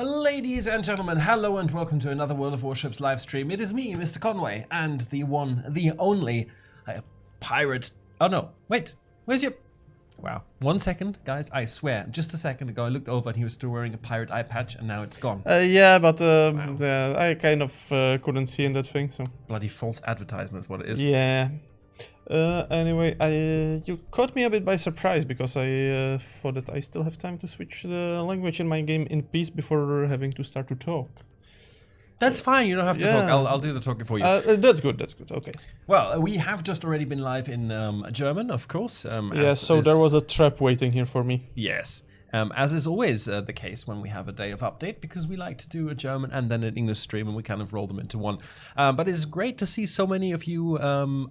Ladies and gentlemen, hello and welcome to another World of Warships live stream. It is me, MrConway, and the one, the only pirate. Oh no, wait, where's your... Wow, 1 second, guys, I swear, just a second ago I looked over and he was still wearing a pirate eye patch and now it's gone. Yeah, but Wow. I kind of couldn't see in that thing, so... Bloody false advertisement is what it is. Yeah. Anyway, you caught me a bit by surprise because I thought that I still have time to switch the language in my game in peace before having to start to talk. That's fine, you don't have to talk, I'll do the talking for you. That's good, okay. Well, we have just already been live in German, of course. Yes, so there was a trap waiting here for me. Yes. As is always the case when we have a day of update, because we like to do a German and then an English stream and we kind of roll them into one. But it's great to see so many of you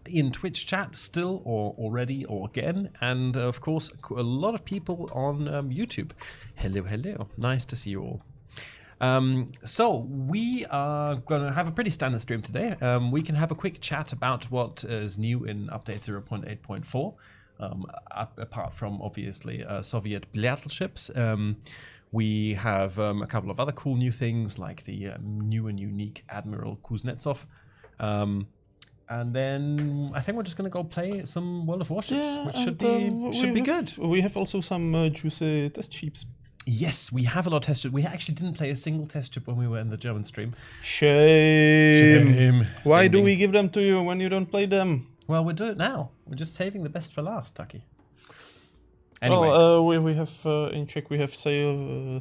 in Twitch chat still, or already, or again. And of course, a lot of people on YouTube. Hello, hello. Nice to see you all. So we are going to have a pretty standard stream today. We can have a quick chat about what is new in update 0.8.4. Apart from obviously Soviet battleships, we have a couple of other cool new things like the new and unique Admiral Kuznetsov, and then I think we're just going to go play some World of Warships, which should be good. We have also some juicy test ships. Yes, we have a lot of test ships. We actually didn't play a single test ship when we were in the German stream. Shame. Why Ding, do ding. we give them to you when you don't play them? Well, we'll do it now. We're just saving the best for last, Tucky. Anyway. Well, we have in Czech we have saying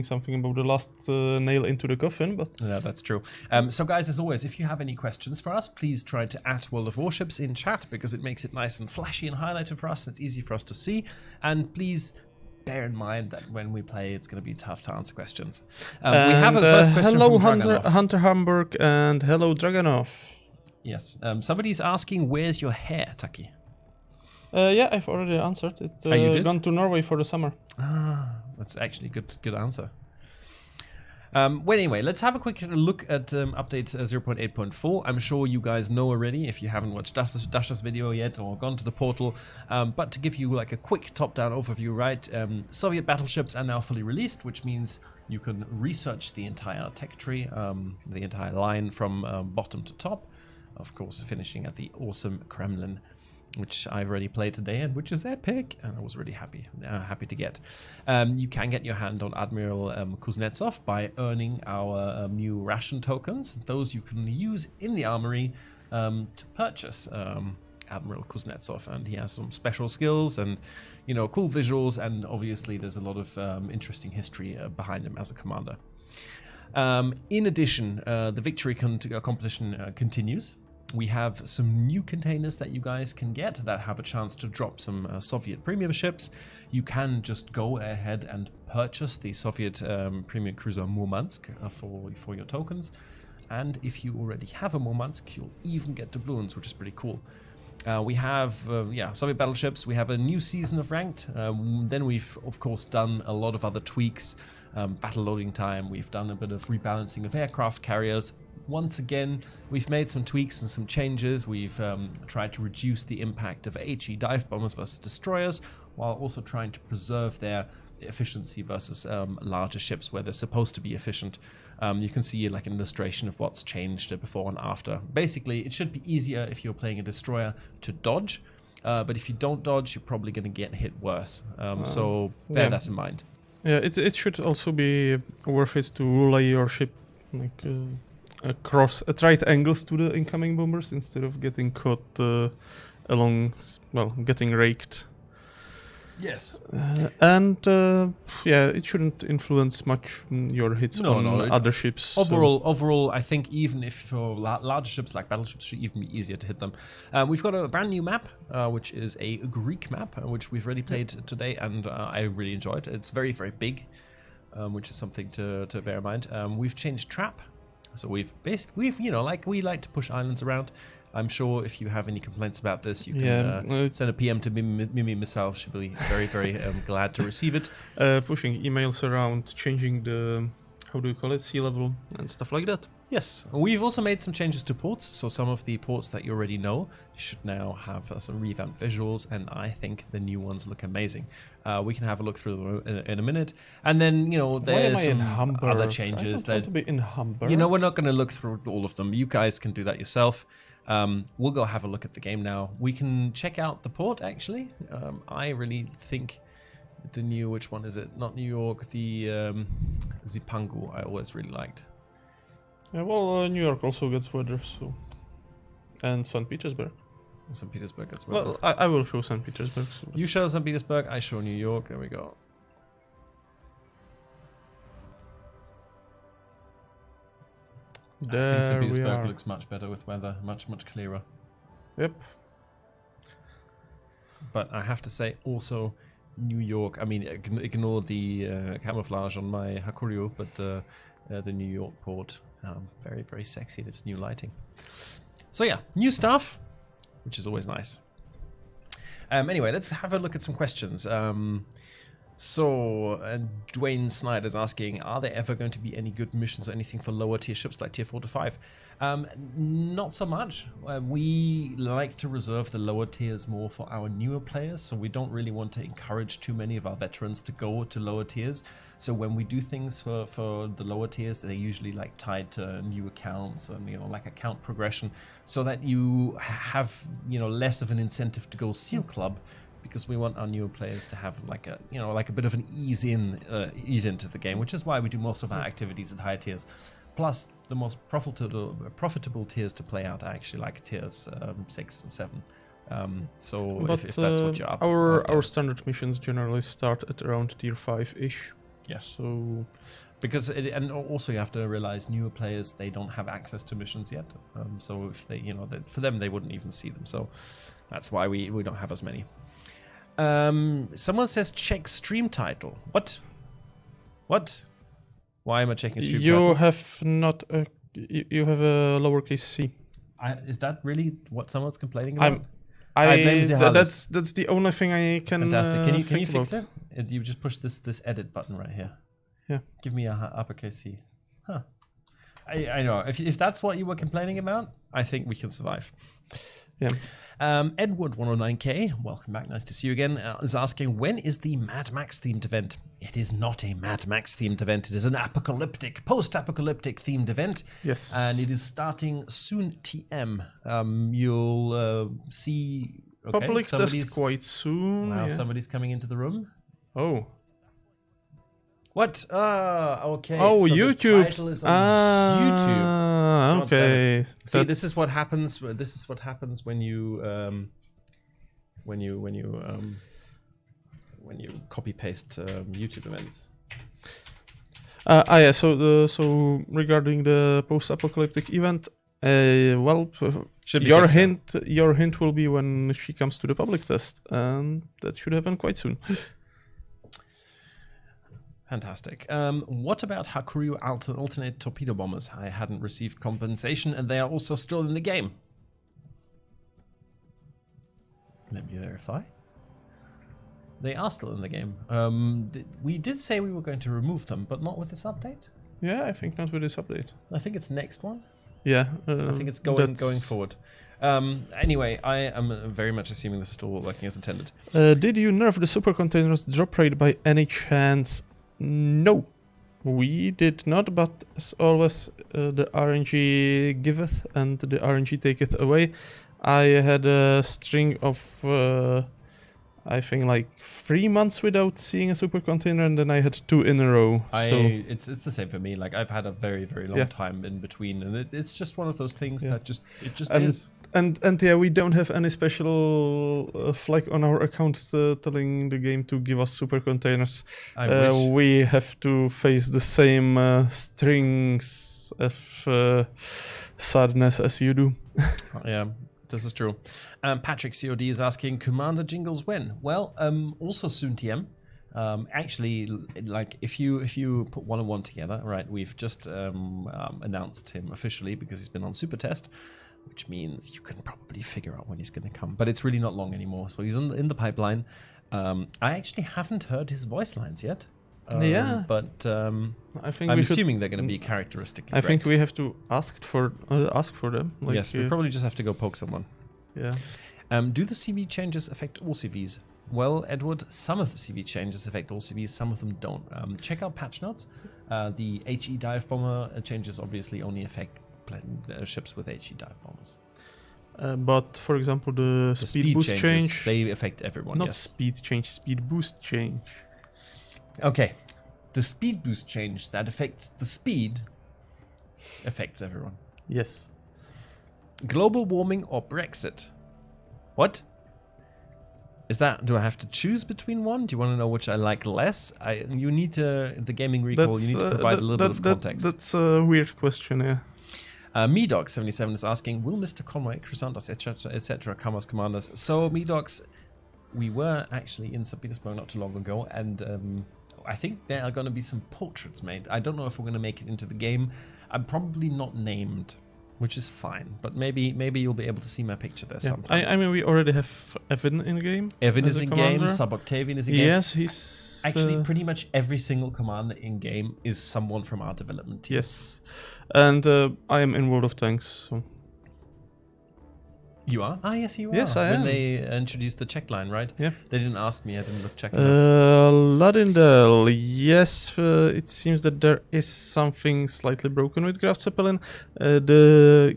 something about the last nail into the coffin, but yeah, that's true. So guys, as always, if you have any questions for us, please try to @World of Warships in chat, because it makes it nice and flashy and highlighted for us. And it's easy for us to see. And please bear in mind that when we play, it's going to be tough to answer questions. We have a first question hello, from Draganov. Hunter Hamburg, and hello, Draganov. Yes. Somebody's asking, where's your hair, Tucky? Yeah, I've already answered. It's you did? gone to Norway for the summer. Ah, that's actually good answer. Well, anyway, let's have a quick look at update 0.8.4. I'm sure you guys know already if you haven't watched Dasha's video yet or gone to the portal. But to give you like a quick top-down overview, right? Soviet battleships are now fully released, which means you can research the entire tech tree, the entire line from bottom to top. Of course, finishing at the awesome Kremlin, which I've already played today and which is epic, and I was really happy to get. You can get your hand on Admiral Kuznetsov by earning our new ration tokens. Those you can use in the armory to purchase Admiral Kuznetsov, and he has some special skills and cool visuals, and obviously there's a lot of interesting history behind him as a commander. In addition, the victory competition continues. We have some new containers that you guys can get that have a chance to drop some Soviet premium ships. You can just go ahead and purchase the Soviet premium cruiser Murmansk for your tokens. And if you already have a Murmansk, you'll even get doubloons, which is pretty cool. We have Soviet battleships. We have a new season of ranked. Then we've of course done a lot of other tweaks. Battle loading time. We've done a bit of rebalancing of aircraft carriers. Once again, we've made some tweaks and some changes. We've tried to reduce the impact of HE dive bombers versus destroyers, while also trying to preserve their efficiency versus larger ships where they're supposed to be efficient. You can see like an illustration of what's changed before and after. Basically, it should be easier if you're playing a destroyer to dodge, but if you don't dodge, you're probably going to get hit worse. So bear that in mind. Yeah, it should also be worth it to lay your ship like across at right angles to the incoming bombers instead of getting caught getting raked. Yes. Yeah, it shouldn't influence much your hits on other ships. Overall, I think even if for larger ships like battleships, should even be easier to hit them. We've got a brand new map, which is a Greek map, which we've already played today, and I really enjoyed. It's very, very big, which is something to bear in mind. We've changed trap, so we like to push islands around. I'm sure if you have any complaints about this, you can send a PM to Mimi Missile. She'll be very, very glad to receive it. Pushing emails around, changing the how do you call it, sea level and stuff like that. Yes, we've also made some changes to ports, so some of the ports that you already know should now have some revamped visuals, and I think the new ones look amazing. We can have a look through them in a minute, and then, you know, there's some other changes I don't want to be in Humber. you know, we're not going to look through all of them. You guys can do that yourself. We'll go have a look at the game now. We can check out the port, actually. I really think the new, which one is it? Not New York, the Zipangu I always really liked. Yeah, well, New York also gets weather, so... And St. Petersburg. St. Petersburg as well. Well, I will show St. Petersburg. So. You show St. Petersburg, I show New York. There we go. There I think St. we Petersburg are. looks much better with weather, much clearer. Yep. But I have to say, also New York. I mean, ignore the camouflage on my Hakuryu, but the New York port, very sexy in its new lighting. So yeah, new stuff, which is always nice. Anyway, let's have a look at some questions. So Dwayne Snyder's asking, are there ever going to be any good missions or anything for lower tier ships like tier 4 to 5? Not so much. We like to reserve the lower tiers more for our newer players, so we don't really want to encourage too many of our veterans to go to lower tiers. So when we do things for the lower tiers, they're usually like tied to new accounts and, you know, like account progression, so that you have, you know, less of an incentive to go Seal Club, because we want our newer players to have like a, you know, like a bit of an ease into the game, which is why we do most of our activities at higher tiers. Plus, the most profitable tiers to play out are actually like tiers 6 or 7. So if that's what you're up our standard missions generally start at around tier 5-ish. Yes. So because and also you have to realize newer players, they don't have access to missions yet. So if they, you know, for them they wouldn't even see them. So that's why we don't have as many. Someone says check stream title. What? Why am I checking stream title? You have not you have a lowercase c. Is that really what someone's complaining about? That's the only thing I can. Fantastic. Can you fix it? You just push this edit button right here. Yeah. Give me a uppercase C. Huh. I know. If that's what you were complaining about, I think we can survive. Yeah. Edward109K, welcome back. Nice to see you again. Is asking, when is the Mad Max themed event? It is not a Mad Max themed event. It is an post-apocalyptic themed event. Yes. And it is starting soon. TM. You'll see. Okay, Public test quite soon. Wow, yeah. somebody's coming into the room. Oh. What? Okay. Oh, so YouTube. YouTube. Okay. See, this is what happens. This is what happens when you copy paste YouTube events. Yeah. So regarding the post-apocalyptic event, well, your hint will be when she comes to the public test, and that should happen quite soon. Fantastic. What about Hakuryu alternate torpedo bombers? I hadn't received compensation, and they are also still in the game. Let me verify. They are still in the game. We did say we were going to remove them, but not with this update. Yeah, I think not with this update. I think it's next one. Yeah. I think it's going forward. Anyway, I am very much assuming this is still working as intended. Did you nerf the super containers drop rate by any chance? No, we did not, but as always, the RNG giveth and the RNG taketh away. I had a string of, I think, like 3 months without seeing a super container, and then I had 2 in a row. It's the same for me. Like, I've had a very long time in between, and it's just one of those things that is. And yeah, we don't have any special flag on our account telling the game to give us super containers. I wish. We have to face the same strings of sadness as you do. Yeah, this is true. Patrick COD is asking, Commander Jingles when? Well, also soon TM. Actually, like if you put 1 and 1 together, right? We've just announced him officially because he's been on Super Test, which means you can probably figure out when he's going to come. But it's really not long anymore, so he's in the pipeline. I actually haven't heard his voice lines yet. Yeah. But I think I'm we should. assuming they're going to be characteristically I think great. we have to ask for them. Like, Yes, we probably just have to go poke someone. Yeah. Do the CV changes affect all CVs? Well, Edward, some of the CV changes affect all CVs, some of them don't. Check out patch notes. The HE dive bomber changes obviously only affect ships with HE dive bombers. But for example, the speed boost changes, change. they affect everyone. Not yes. speed change, speed boost change. Okay. The speed boost change that affects the speed affects everyone. Yes. Global warming or Brexit? What? Is that, do I have to choose between one? Do you want to know which I like less? You need to, the gaming recall, you need to provide a little bit of context. That's a weird question, yeah. Medox77 is asking, will Mr. Conway, Chrysanthus, etc. come as commanders? So, Medox, we were actually in St. Petersburg not too long ago, and I think there are going to be some portraits made. I don't know if we're going to make it into the game. I'm probably not named, which is fine, but maybe you'll be able to see my picture there sometime. I mean, we already have Evan in game. Evan is in game, Sub-Octavian is in game. Yes, he's... Actually, pretty much every single commander in game is someone from our development team. Yes, and I am in World of Tanks, so... You are? Ah, yes, you are. Yes, I am. When they introduced the check line, right? Yeah. They didn't ask me, I didn't look check Ladindel, yes, it seems that there is something slightly broken with Graf Zeppelin. The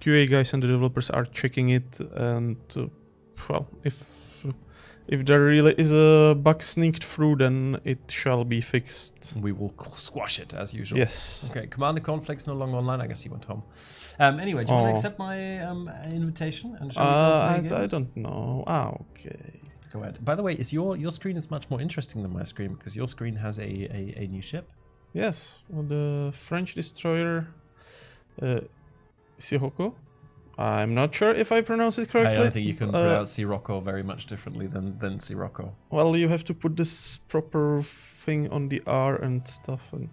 QA guys and the developers are checking it, and well, if there really is a bug sneaked through, then it shall be fixed. We will squash it as usual. Yes. Okay, Commander Cornflake's no longer online. I guess he went home. Anyway, do you want to accept my invitation? And shall we go play again? I don't know. Okay. Go ahead. By the way, is your screen is much more interesting than my screen, because your screen has a new ship. Yes, well, the French destroyer Sirocco. I'm not sure if I pronounce it correctly. I don't think you can pronounce Sirocco very much differently than Sirocco. Well, you have to put this proper thing on the R and stuff, and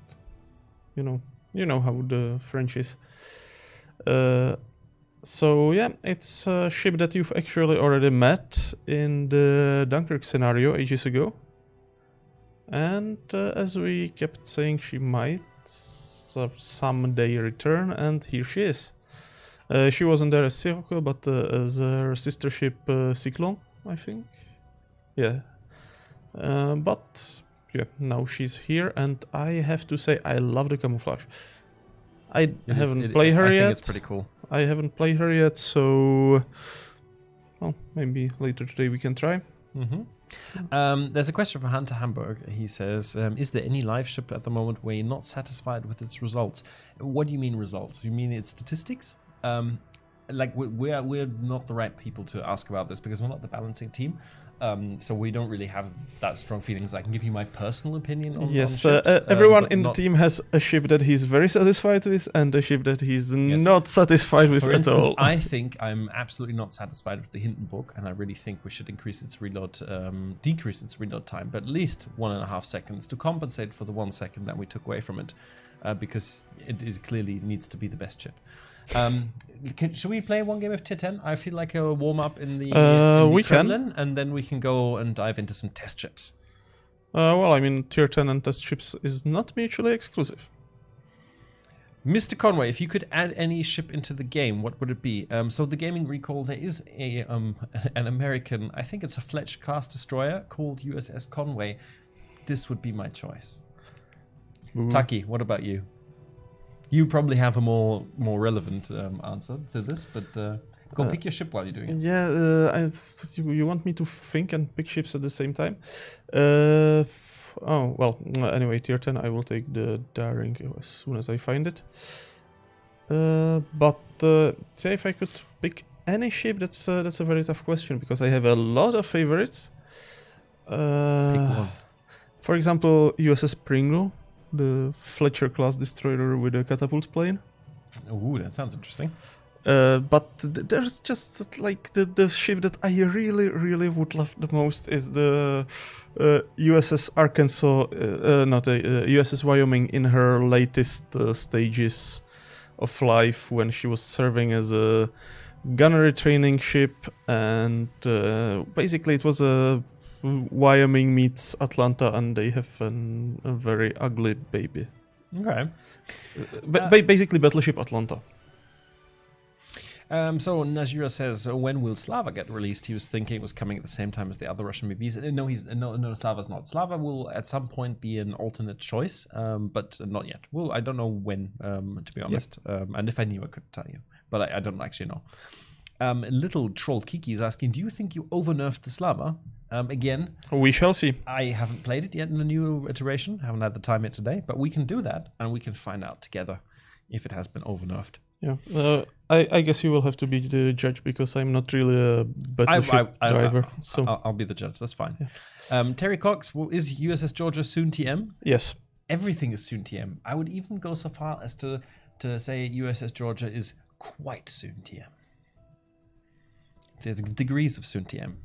you know how the French is. So yeah, it's a ship that you've actually already met in the Dunkirk scenario ages ago. And as we kept saying, she might someday return, and here she is. She wasn't there as Sirocco, but as her sister ship Cyclone, I think. Yeah. But yeah, now she's here, and I have to say I love the camouflage. I haven't played her yet. I think it's pretty cool. I haven't played her yet, so well, maybe later today we can try. There's a question from Hunter Hamburg. He says, is there any live ship at the moment where you're not satisfied with its results? What do you mean results? You mean its statistics? Like we're not the right people to ask about this, because we're not the balancing team. So we don't really have that strong feelings. I can give you my personal opinion on yes, ships, everyone in the team has a ship that he's very satisfied with and a ship that he's not satisfied with at all. I think I'm absolutely not satisfied with the Hindenburg, and I really think we should increase its reload, decrease its reload time, but at least 1.5 seconds to compensate for the 1 second that we took away from it, because it clearly needs to be the best ship. Should we play one game of Tier 10? I feel like a warm up in the Kremlin, and then we can go and dive into some test ships. Well, I mean, Tier 10 and test ships is not mutually exclusive. Mr. Conway, if you could add any ship into the game, what would it be? So the gaming recall, there is an American, I think it's a Fletcher class destroyer called USS Conway. This would be my choice. Tuccy, what about you? You probably have a more relevant answer to this, but go pick your ship while you're doing it. Yeah, you want me to think and pick ships at the same time? Oh, well, anyway, Tier 10, I will take the Daring as soon as I find it. But say if I could pick any ship, that's a very tough question, because I have a lot of favorites. Pick one. For example, USS Pringle, the Fletcher class destroyer with a catapult plane. Ooh, that sounds interesting. But there's just like the ship that I really would love the most is the USS Arkansas, USS Wyoming in her latest stages of life, when she was serving as a gunnery training ship, and basically it was a Wyoming meets Atlanta, and they have a very ugly baby. Okay. Basically, Battleship Atlanta. So Najira says, when will Slava get released? He was thinking it was coming at the same time as the other Russian movies. No, Slava's not. Slava will at some point be an alternate choice, but not yet. Well, I don't know when, to be honest. And if I knew, I could tell you, but I don't actually know. Little troll Kiki is asking, do you think you over-nerfed the Slava? Again, We shall see. I haven't played it yet in the new iteration. Haven't had the time yet today, but we can do that, and we can find out together if it has been over-nerfed. Yeah, I guess you will have to be the judge because I'm not really a Battleship driver. So I'll be the judge. That's fine. Yeah. Terry Cox, is USS Georgia soon TM? Yes. Everything is soon TM. I would even go so far as to say USS Georgia is quite soon TM. The degrees of soon TM.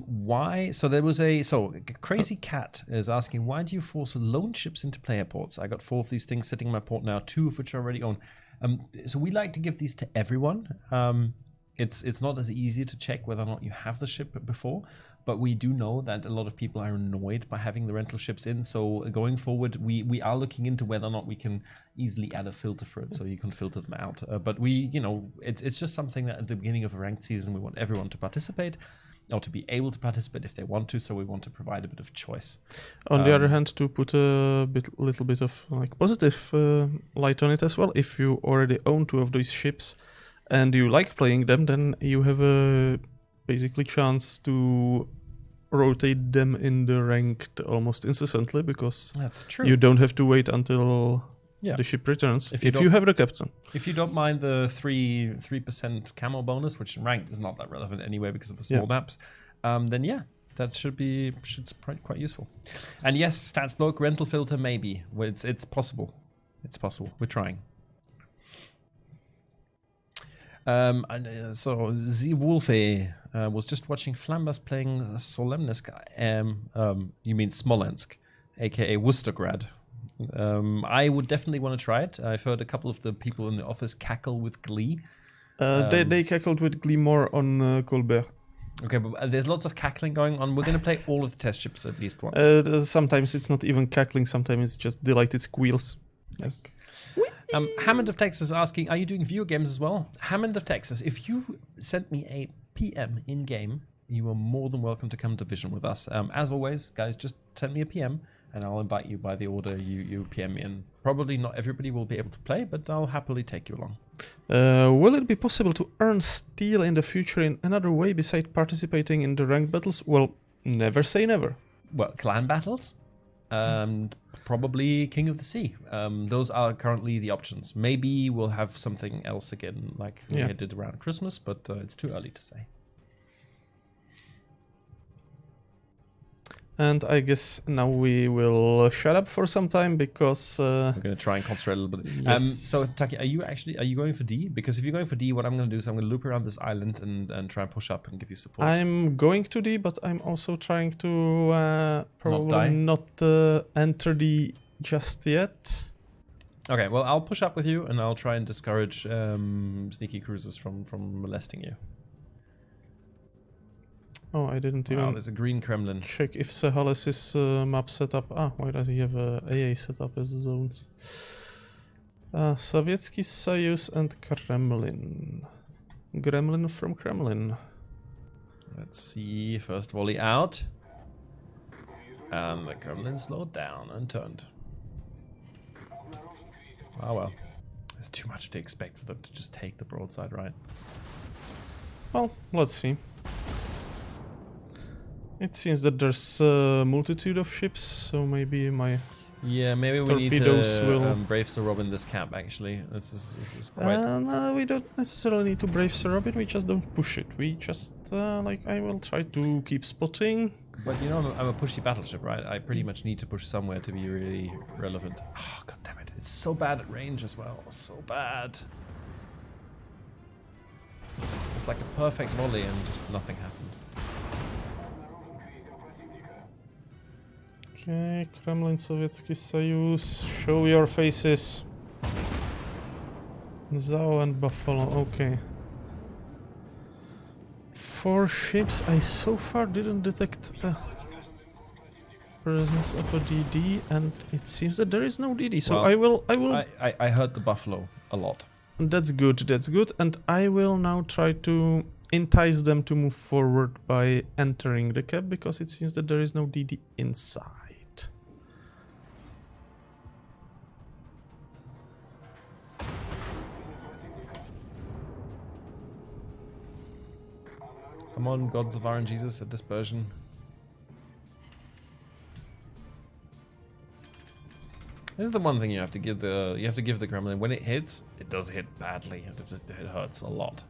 Why? So there was Crazy Cat is asking, why do you force loan ships into player ports? I got 4 of these things sitting in my port now, 2 of which I already own. So we like to give these to everyone. It's not as easy to check whether or not you have the ship before, but we do know that a lot of people are annoyed by having the rental ships in. So going forward, we are looking into whether or not we can easily add a filter for it, so you can filter them out. But it's just something that at the beginning of a ranked season, we want everyone to participate, or to be able to participate if they want to, so we want to provide a bit of choice. On the other hand, to put a little bit of positive light on it as well, if you already own 2 of these ships and you like playing them, then you have a basically chance to rotate them in the ranked almost instantly, because that's true. You don't have to wait until the ship returns if you have the captain. If you don't mind the 3% camo bonus, which in ranked is not that relevant anyway because of the small maps, then that should quite useful. And yes, stats block rental filter maybe. It's possible. It's possible. We're trying. So Z Wolfe was just watching Flambas playing Solemnisk. You mean Smolensk, aka Worcestergrad. I would definitely want to try it. I've heard a couple of the people in the office cackle with glee. They cackled with glee more on Colbert. Okay, but there's lots of cackling going on. We're going to play all of the test ships at least once. Sometimes it's not even cackling. Sometimes it's just delighted squeals. Yes. Hammond of Texas asking, are you doing video games as well? Hammond of Texas, if you sent me a PM in-game, you are more than welcome to come to Vision with us. As always, guys, just send me a PM. And I'll invite you by the order you PM me. And probably not everybody will be able to play, but I'll happily take you along. Will it be possible to earn steel in the future in another way besides participating in the ranked battles? Well, never say never. Well, clan battles, probably King of the Sea. Those are currently the options. Maybe we'll have something else again, like we did around Christmas, but it's too early to say. And I guess now we will shut up for some time because I'm going to try and concentrate a little bit. Yes. So Taki, are you going for D? Because if you're going for D, what I'm going to do is I'm going to loop around this island and try and push up and give you support. I'm going to D, but I'm also trying to probably not enter D just yet. Okay, well I'll push up with you and I'll try and discourage sneaky cruisers from molesting you. Oh, I didn't even. There's a green Kremlin. Check if Sahales' map setup. Why does he have AA set up as zones? Sovietsky Soyuz and Kremlin. Gremlin from Kremlin. Let's see. First volley out. And the Kremlin slowed down and turned. Oh well. There's too much to expect for them to just take the broadside, right? Well, let's see. It seems that there's a multitude of ships, so maybe my maybe we need to brave Sir Robin this camp, actually. This is quite... No, we don't necessarily need to brave Sir Robin, we just don't push it. We just, I will try to keep spotting. But you know, I'm a pushy battleship, right? I pretty much need to push somewhere to be really relevant. Oh, god damn it. It's so bad at range as well. So bad. It's like a perfect volley and just nothing happened. Okay, Kremlin, Sovietsky Soyuz, show your faces. Zao and Buffalo, okay. 4 ships. I so far didn't detect a presence of a DD, and it seems that there is no DD. So Well, I will. I heard the buffalo a lot. That's good. That's good. And I will now try to entice them to move forward by entering the cap, because it seems that there is no DD inside. Come on, gods of RNGesus, a dispersion. This is the one thing you have to give the Kremlin. When it hits, it does hit badly. It hurts a lot.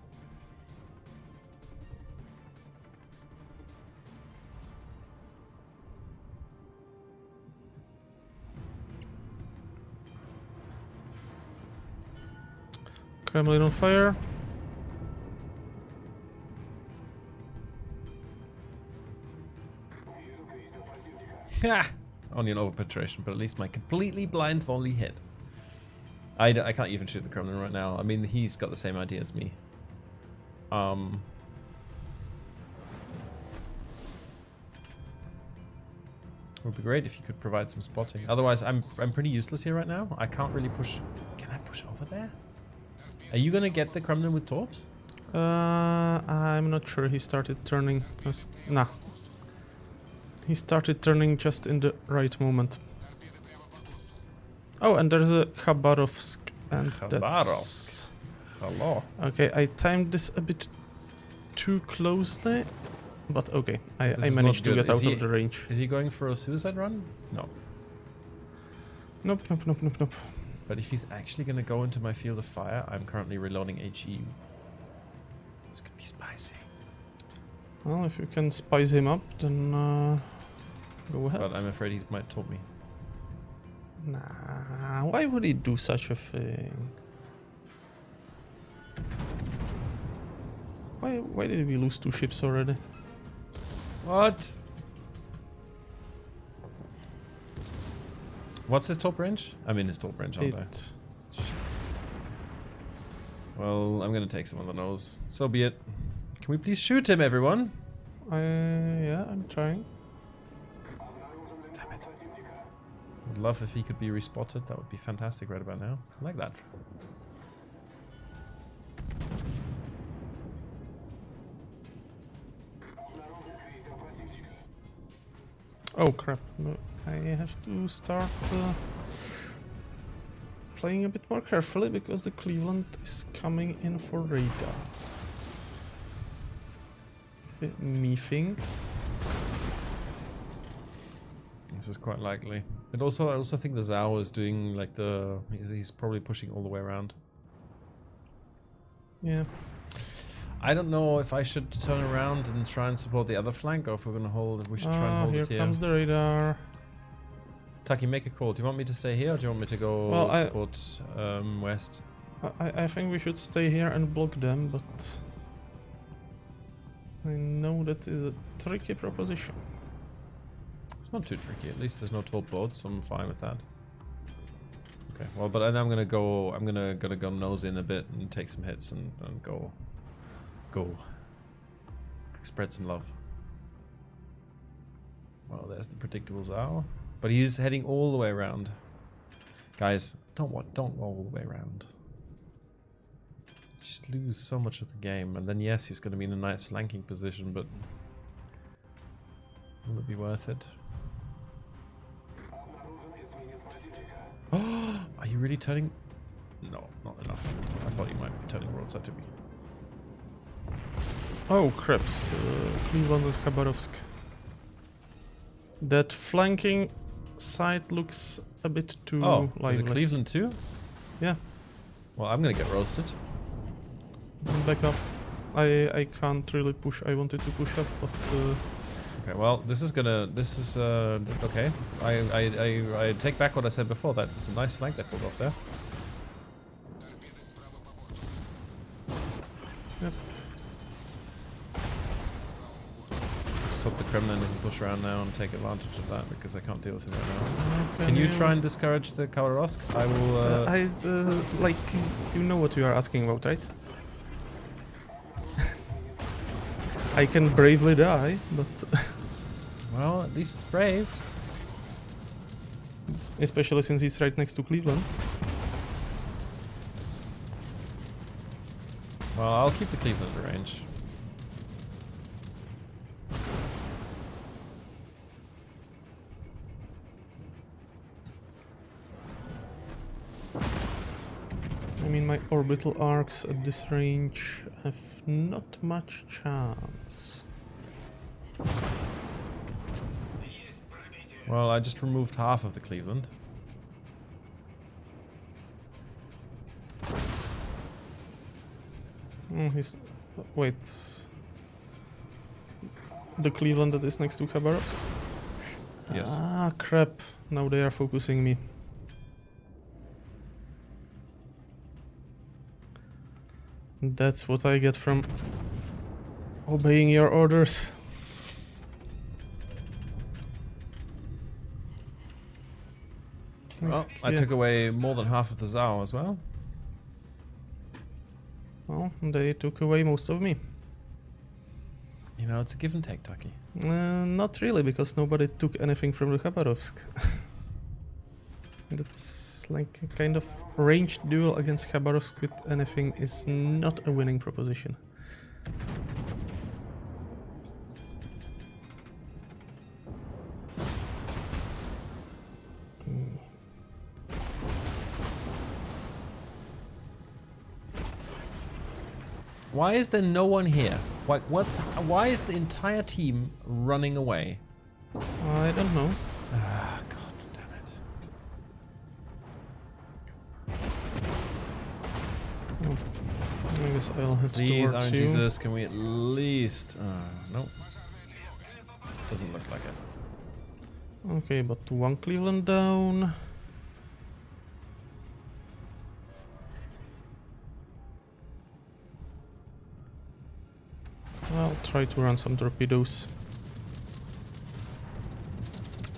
Kremlin on fire. Ha! Only an over-penetration, but at least my completely blind volley hit. I can't even shoot the Kremlin right now. I mean, he's got the same idea as me. It would be great if you could provide some spotting. Otherwise, I'm pretty useless here right now. I can't really push. Can I push over there? Are you gonna get the Kremlin with torps? I'm not sure. He started turning. Nah. He started turning just in the right moment. Oh, and there's a Khabarovsk, and that's... Hello. Okay, I timed this a bit too closely, but okay, I managed to get out of the range. Is he going for a suicide run? No. Nope, nope, nope, nope, nope. But if he's actually going to go into my field of fire, I'm currently reloading HE. This could be spicy. Well, if you can spice him up, then go ahead. But I'm afraid he might taunt me. Nah, why would he do such a thing? Why did we lose 2 ships already? What? What's his top range? I'm in his top range, aren't I? Shit. Well, I'm gonna take some on the nose. So be it. Can we please shoot him, everyone? Yeah, I'm trying. Damn it. Would love if he could be respotted. That would be fantastic right about now. I like that. Oh crap. No, I have to start playing a bit more carefully, because the Cleveland is coming in for radar. Methinks. This is quite likely. And also, I also think the Zhao is doing like he's probably pushing all the way around. Yeah. I don't know if I should turn around and try and support the other flank, or if we're gonna hold. We should try and hold it here. Here comes the radar. Tuccy, make a call. Do you want me to stay here, or do you want me to go support west? I think we should stay here and block them, but I know that is a tricky proposition. It's not too tricky. At least there's no tall boats, so I'm fine with that. Okay. Well, but then I'm gonna go. I'm gonna go nose in a bit and take some hits and go spread some love. Well, there's the predictable Zhao, but he's heading all the way around. Guys, don't go all the way around. Just lose so much of the game, and then yes, he's going to be in a nice flanking position, but will it be worth it? Oh, are you really turning? No, not enough. I thought you might be turning broadside to me. Oh crap, Cleveland and Khabarovsk. That flanking side looks a bit too lively. Is it Cleveland too? Yeah. Well, I'm gonna get roasted. Back up. I can't really push. I wanted to push up, but okay, well, this is okay. I take back what I said before. That it's a nice flank they pulled off there. Yep. Just hope the Kremlin doesn't push around now and take advantage of that, because I can't deal with him right now. Can you try and discourage the Khabarovsk? I will. Like, you know what you are asking about, right? I can bravely die, but Well, at least it's brave. especially since he's right next to Cleveland. Well, I'll keep the Cleveland range. I mean, my orbital arcs at this range have not much chance. Well, I just removed half of the Cleveland. He's... wait. The Cleveland that is next to Khabarovsk? Yes. Ah, crap. Now they are focusing me. That's what I get from obeying your orders. Well, I took away more than half of the Zao as well. Well, they took away most of me. You know, it's a give and take, Tucky. Not really, because nobody took anything from the Khabarovsk. That's like a kind of ranged duel against Khabarovsk with anything is not a winning proposition. Why is there no one here? Like, why is the entire team running away? I don't know. Ah, God damn it. Oh, I guess I'll head Please, towards Iron you. Jesus, can we at least... nope. Doesn't look like it. Okay, but one Cleveland down. I'll try to run some torpedoes.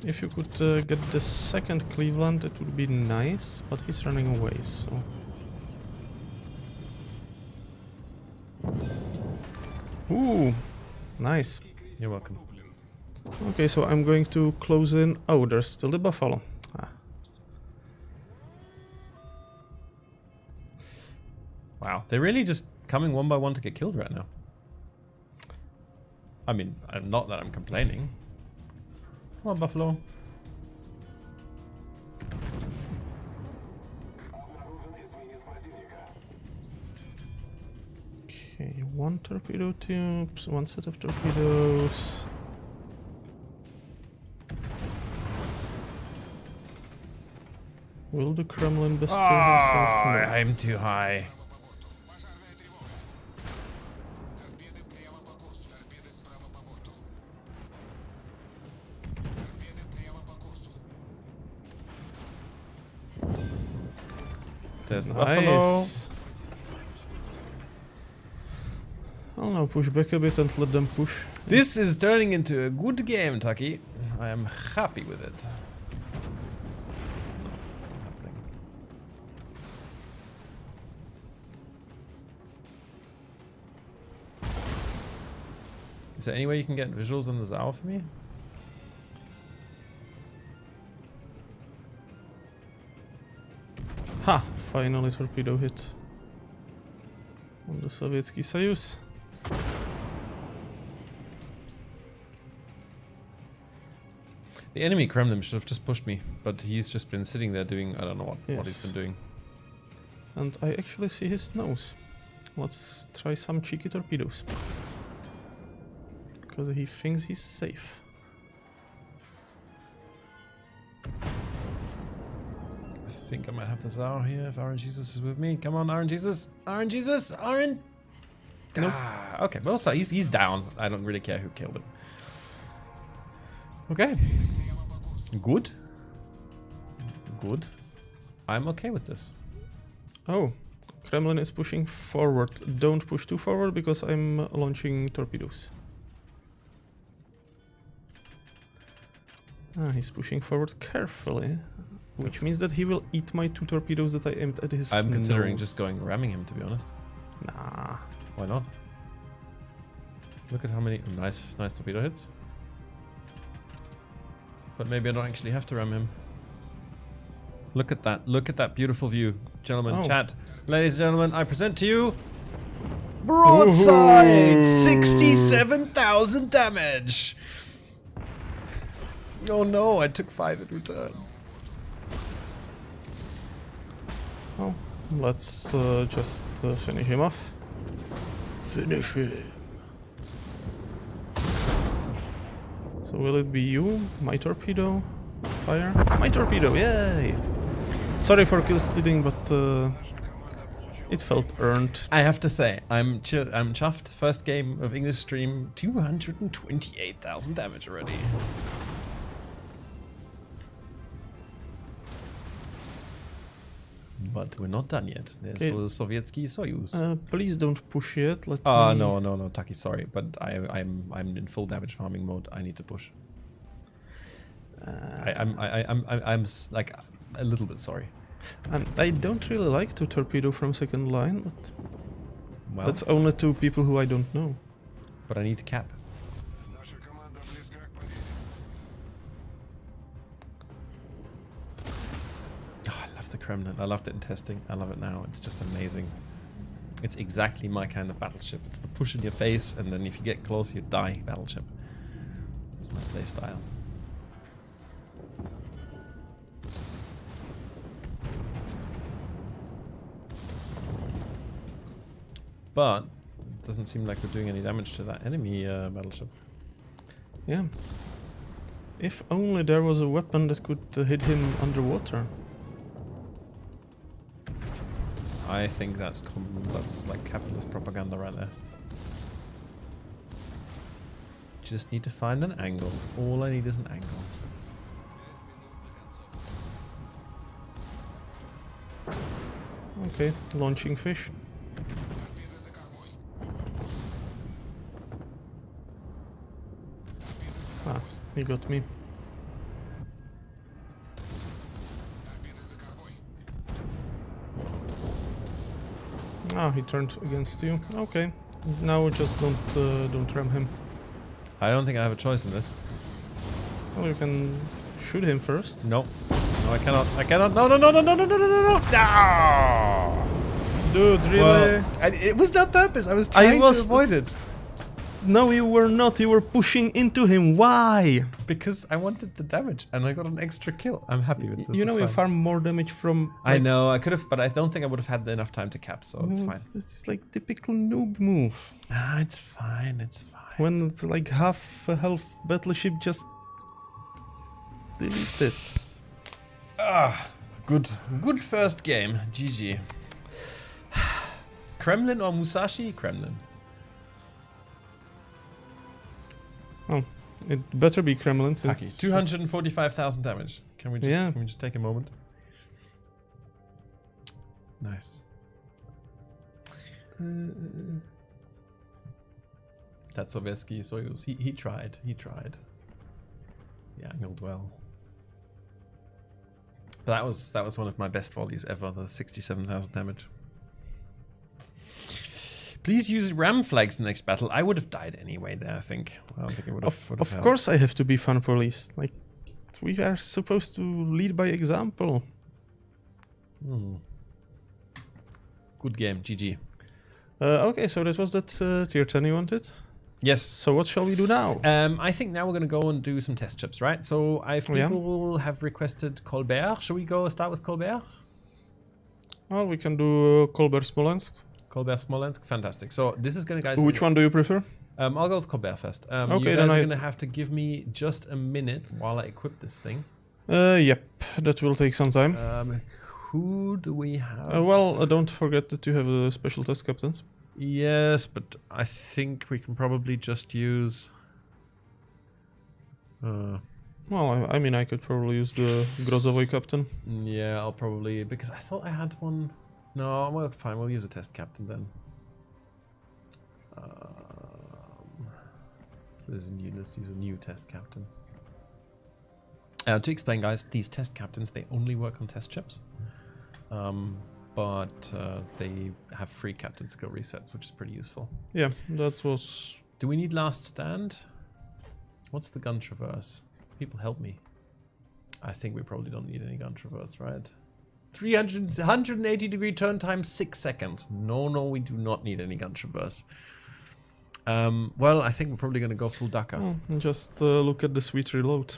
If you could get the second Cleveland, it would be nice, but he's running away, so... Ooh, nice. You're welcome. Okay, so I'm going to close in... Oh, there's still the Buffalo. Ah. Wow, they're really just coming one by one to get killed right now. I mean, not that I'm complaining. Come on, Buffalo. Okay, one torpedo tubes, one set of torpedoes. Will the Kremlin bestow himself? No. I'm too high. There's the Buffalo. Nice. I'll now push back a bit and let them push. This is turning into a good game, Tucky. I am happy with it. Is there any way you can get visuals on the Zao for me? Ha! Finally torpedo hit on the Sovietsky Soyuz. The enemy Kremlin should have just pushed me, but he's just been sitting there doing, I don't know what he's been doing. And I actually see his nose. Let's try some cheeky torpedoes. Because he thinks he's safe. I think I might have the Zao here if Iron Jesus is with me. Come on, Iron Jesus! Iron Jesus! Iron! Nope. Ah, okay, well, so he's down. I don't really care who killed him. Okay. Good. Good. I'm okay with this. Oh, Kremlin is pushing forward. Don't push too forward because I'm launching torpedoes. Ah, he's pushing forward carefully, which means that he will eat my 2 torpedoes that I aimed at his I'm considering nose. just ramming him, to be honest. Nah. Why not? Look at how many nice torpedo hits. But maybe I don't actually have to ram him. Look at that. Look at that beautiful view. Gentlemen, chat. Ladies and gentlemen, I present to you broadside! 67,000 damage! Oh no, I took 5 in return. Oh, let's just finish him off. Finish him. So will it be you? My torpedo? Fire? My torpedo, yay! Sorry for kill stealing, but it felt earned. I have to say, I'm chuffed. First game of English stream, 228,000 damage already. But we're not done yet. There's still the Sovietsky Soyuz. Please don't push yet. Let Oh me... no, Tuccy, sorry, but I'm in full damage farming mode. I need to push. I'm like a little bit sorry. And I don't really like to torpedo from second line, but Well, that's only 2 people who I don't know. but I need to cap. Oh, I love the Kremlin. I loved it in testing. I love it now. It's just amazing. It's exactly my kind of battleship. It's the push in your face, and then if you get close, you die battleship. This is my play style. But it doesn't seem like we're doing any damage to that enemy battleship. Yeah. If only there was a weapon that could hit him underwater. I think that's like capitalist propaganda right there. Just need to find an angle. That's all I need is an angle. Okay, launching fish. Ah, he got me. Ah, he turned against you. Okay, now just don't ram him. I don't think I have a choice in this. Well, you can shoot him first. No. No, I cannot. I cannot. No, no, no, no, no, no, no, no, no, no! Dude, really? Well, it was not purpose. I was trying to avoid it. No, you were not. You were pushing into him. Why? Because I wanted the damage, and I got an extra kill. I'm happy with this. You know, it's you fine. farm more damage from... I know, I could have, but I don't think I would have had enough time to cap, so it's fine. It's like typical noob move. Ah, it's fine, it's fine. When it's like half a health battleship, just delete it. Ah, good first game. GG. Kremlin or Musashi? Kremlin. Oh, it better be Kremlin since... 245,000 damage. Can we just take a moment? Nice. That Sovietsky Soyuz. He tried. He tried. He angled well. But that was one of my best volleys ever. The 67,000 damage. Please use ram flags next battle. I would have died anyway there, I think. I don't think it would have. Of course I have to be fun police. Like, we are supposed to lead by example. Good game. GG. Okay, so that was that tier 10 you wanted? Yes. So what shall we do now? I think now we're going to go and do some test chips, right? So people have requested Colbert. Shall we start with Colbert? Well, we can do Colbert Smolensk. Colbert Smolensk, fantastic. So this is going to, guys. Which one do you prefer? I'll go with Colbert first. Okay, you guys then are going to have to give me just a minute while I equip this thing. Yep, that will take some time. Who do we have? Well, don't forget that you have the special test captains. Yes, but I think we can probably just use... Well, I mean, I could probably use the Grozovoy captain. Yeah, I'll probably... Because I thought I had one... No, well, fine, we'll use a test captain then. So let's use a new test captain. To explain, guys, these test captains, they only work on test chips. But they have free captain skill resets, which is pretty useful. Yeah, that was Do we need last stand? What's the gun traverse? People help me. I think we probably don't need any gun traverse, right? 180 degree turn time, 6 seconds. No, we do not need any gun traverse. Well, I think we're probably going to go full Dakar. Just look at the sweet reload.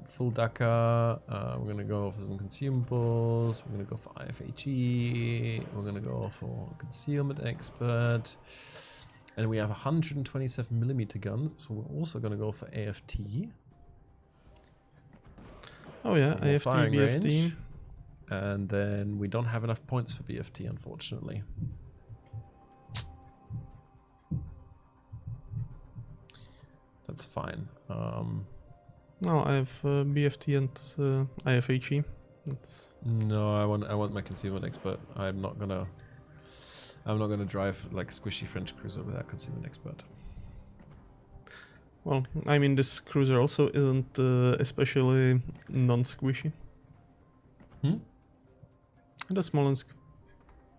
Full Dakar. We're going to go for some consumables. We're going to go for IFHE. We're going to go for concealment expert. And we have 127mm guns, so we're also going to go for AFT. Oh yeah, AFT, BFT. Range. And then we don't have enough points for BFT, unfortunately. That's fine. No, I have BFT and IFHE. That's... No, I want my concealment expert. I'm not gonna drive like a squishy French cruiser without concealment expert. Well, I mean, this cruiser also isn't especially non-squishy. The Smolensk.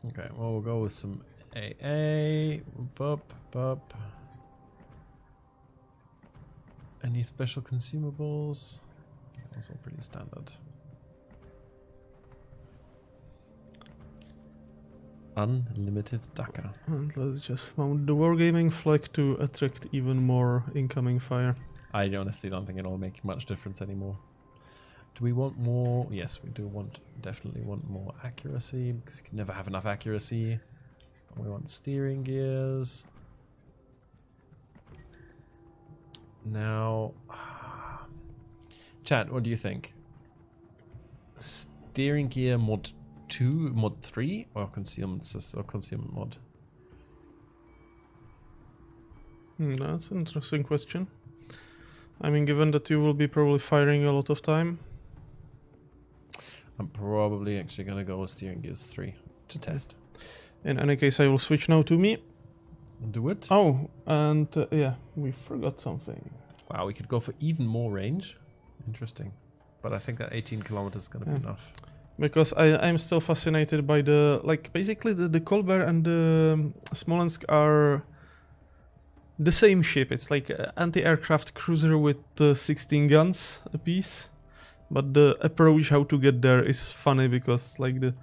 Okay, well, we'll go with some AA. Bup. Any special consumables? Also pretty standard. Unlimited Dakar. And let's just mount the wargaming flag to attract even more incoming fire. I honestly don't think it'll make much difference anymore. Do we want more? Yes, we do definitely want more accuracy, because you can never have enough accuracy. We want steering gears. Now, chat, what do you think? Steering gear mod 2, mod 3, or concealment mod? That's an interesting question. I mean, given that you will be probably firing a lot of time. I'm probably actually going to go with steering gears 3 to test. In any case, I will switch now to me. Do it. Oh, and yeah, we forgot something. Wow, we could go for even more range. Interesting. But I think that 18 kilometers is going to be enough. Because I'm still fascinated by the, like, basically the Kolber and the Smolensk are the same ship. It's like an anti-aircraft cruiser with 16 guns apiece. But the approach how to get there is funny because, like, the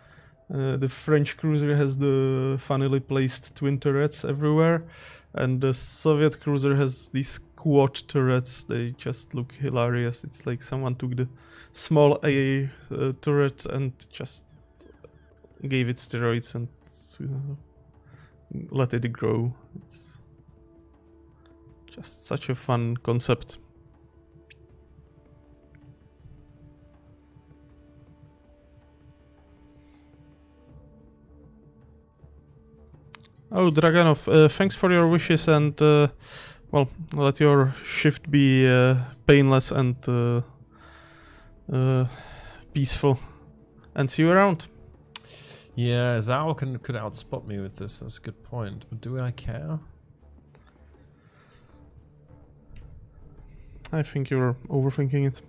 French cruiser has the funnily placed twin turrets everywhere, and the Soviet cruiser has these quad turrets. They just look hilarious. It's like someone took the small A turret and just gave it steroids and let it grow. It's just such a fun concept. Oh, Draganov, thanks for your wishes, and well, let your shift be painless and peaceful. And see you around. Yeah, Zao could outspot me with this. That's a good point. But do I care? I think you're overthinking it.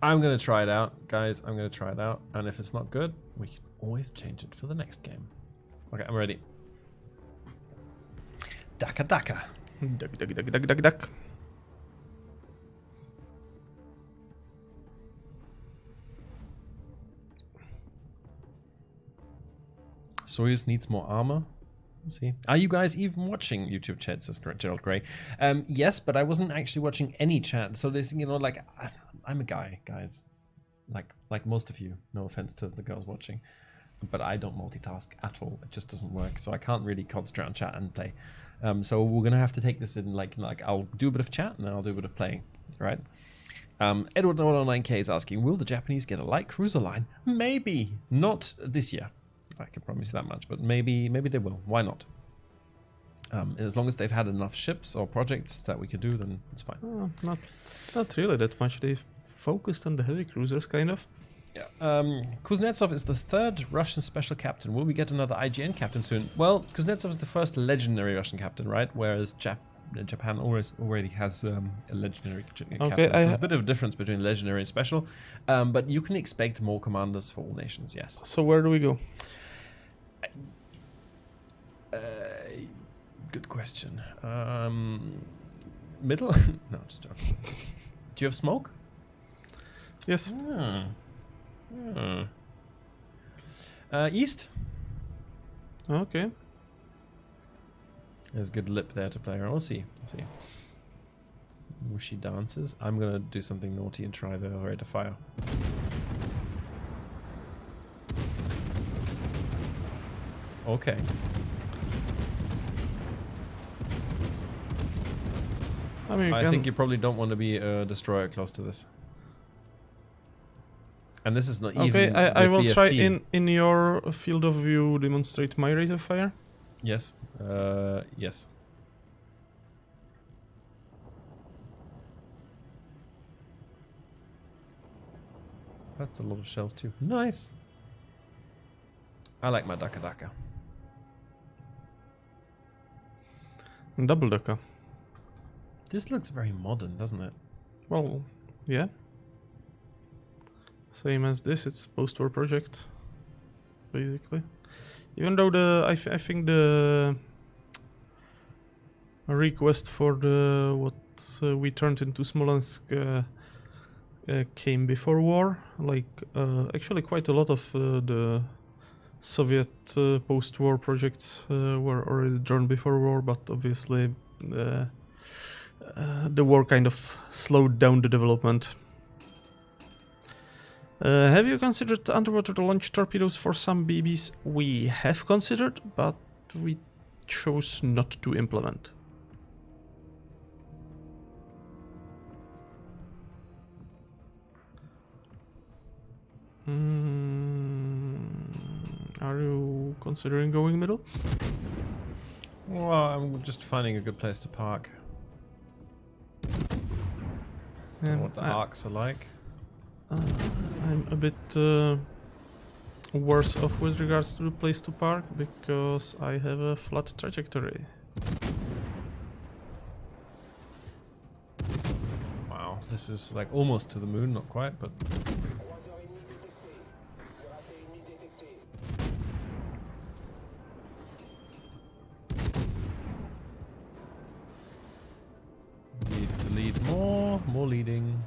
I'm going to try it out, guys. I'm going to try it out. And if it's not good, we can always change it for the next game. Okay, I'm ready. Dakar. Duck. Soyuz needs more armor. Let's see. Are you guys even watching YouTube chat? Says Gerald Gray. Yes, but I wasn't actually watching any chat. So this, you know, like, I'm a guy, guys. Like most of you. No offense to the girls watching. But I don't multitask at all. It just doesn't work. So I can't really concentrate on chat and play. So we're gonna have to take this in like I'll do a bit of chat and then I'll do a bit of playing, right? Edward109K is asking, will the Japanese get a light cruiser line? Maybe not this year. I can promise you that much, but maybe they will. Why not? As long as they've had enough ships or projects that we could do, then it's fine. Oh, not really that much. They've focused on the heavy cruisers, kind of. Yeah. Kuznetsov is the third Russian special captain. Will we get another IGN captain soon? Well, Kuznetsov is the first legendary Russian captain, right? Whereas Japan already has a legendary captain. Okay, so there's a bit of a difference between legendary and special, but you can expect more commanders for all nations. Yes. So where do we go? Good question. Middle? No, just joking. Do you have smoke? Yes. East? Okay. There's a good lip there to play around. We'll see. We'll see. She dances. I'm gonna do something naughty and try the rate of fire. Okay. I mean, I think you probably don't want to be a destroyer close to this. And this is not even. Okay, I with will BFT. try in your field of view demonstrate my rate of fire. Yes. Yes. That's a lot of shells too. Nice. I like my Daka Daka. Double decker. This looks very modern, doesn't it? Well, yeah. Same as this, it's post-war project, basically. Even though I think the request for the what we turned into Smolensk came before war. Like actually, quite a lot of the Soviet post-war projects were already drawn before war, but obviously the war kind of slowed down the development. Have you considered underwater launch torpedoes for some BBs? We have considered, but we chose not to implement. Are you considering going middle? Well, I'm just finding a good place to park. Don't know what the arcs are like. I'm a bit worse off with regards to the place to park because I have a flat trajectory. Wow, this is like almost to the moon, not quite, but... Need to lead more leading.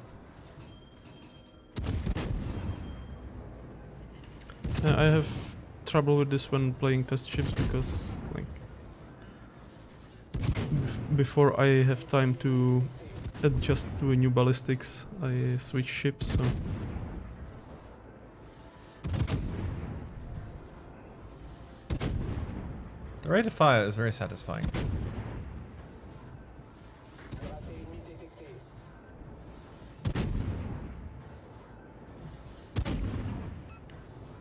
I have trouble with this when playing test ships because, like, before I have time to adjust to a new ballistics, I switch ships. So. The rate of fire is very satisfying.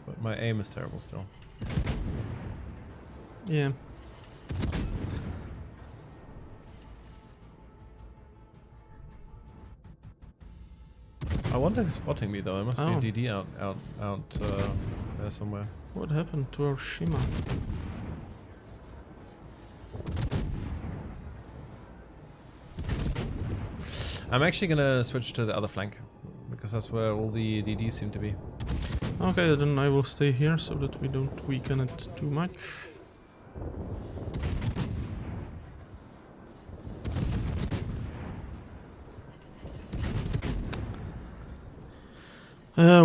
But my aim is terrible still. Yeah. I wonder who's spotting me though. There must Oh. be a DD out there somewhere. What happened to our Shima? I'm actually gonna switch to the other flank because that's where all the DDs seem to be. Okay, then I will stay here so that we don't weaken it too much.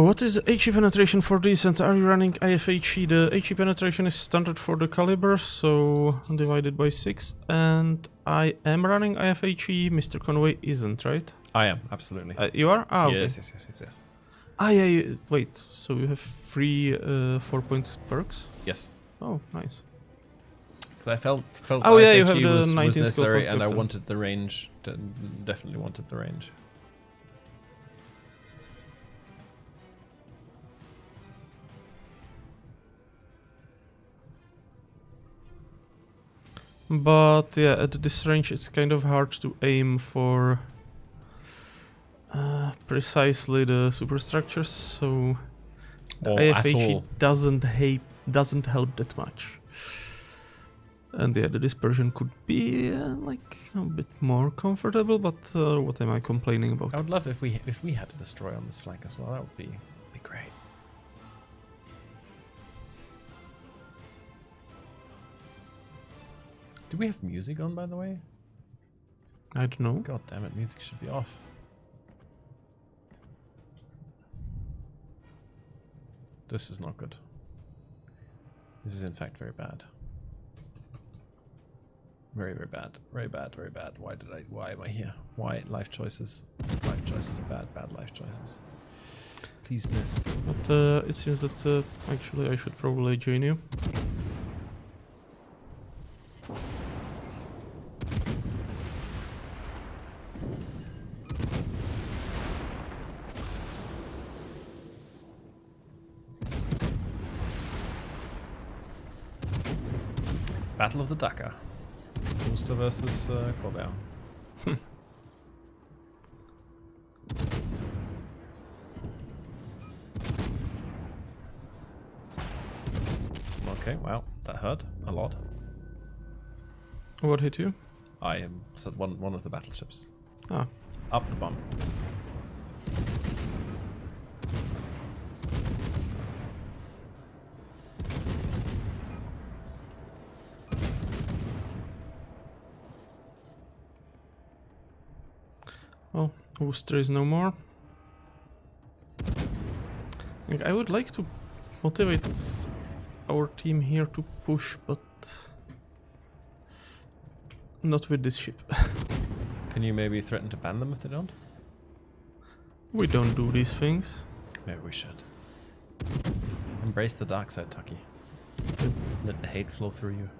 What is the HE penetration for this, and are you running IFHE? The HE penetration is standard for the caliber, so divided by 6, and I am running IFHE, MrConway isn't, right? I am, absolutely. You are? Ah, okay. Yes. Ah, yeah, wait, so you have 3 4-point perks? Yes. Oh, nice. I felt Oh, yeah, IFHE you have the was 19 skill necessary, perk and I of them. wanted the range. Definitely wanted the range. But yeah, at this range it's kind of hard to aim for precisely the superstructures, so the Or at IFHE all. doesn't help that much. And yeah, the dispersion could be like a bit more comfortable, but what am I complaining about? I would love if we had a destroyer on this flank as well. That would be great. Do we have music on, by the way? I don't know. God damn it, music should be off. This is not good. This is in fact very bad. Very, very bad. Very bad, very bad. Why am I here? Why life choices? Life choices are bad, bad life choices. Please miss. But it seems that actually I should probably join you. Battle of the Dakar. Worcester versus Corbett. Okay, wow, that hurt a lot. What hit you? I am one of the battleships. Ah. Up the bum. Well, Worcester is no more. Like, I would like to motivate our team here to push, but not with this ship. Can you maybe threaten to ban them if they don't? We don't do these things. Maybe we should. Embrace the dark side, Tucky. Let the hate flow through you.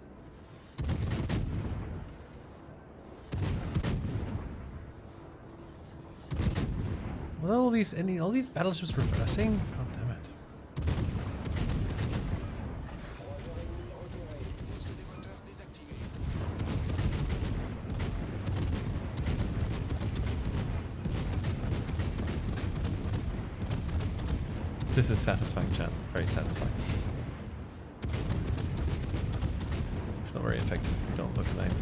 What are all these battleships reversing? God damn it. This is satisfying, chat. Very satisfying. It's not very effective if you don't look at aim.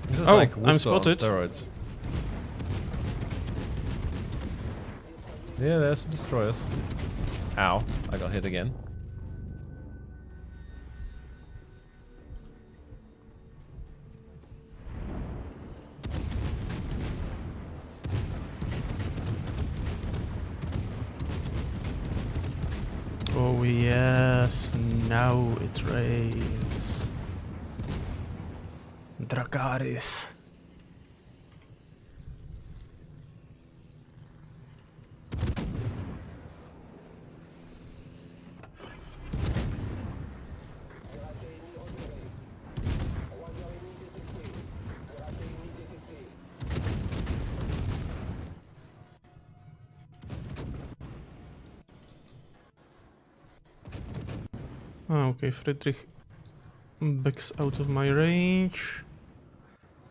This is like I'm spotted. On steroids. Yeah, there's some destroyers. Ow, I got hit again. Oh yes, now it rains. Dracarys. Ah, okay, Friedrich backs out of my range.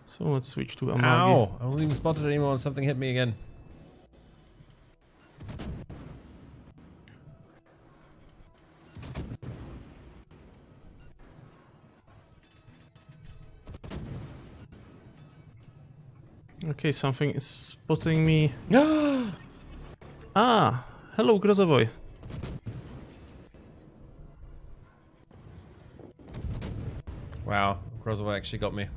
So let's switch to Amagi. Ow! I wasn't even spotted anymore and something hit me again. Okay, something is spotting me. Ah! Hello, Grozovoy. Wow, Croswell actually got me.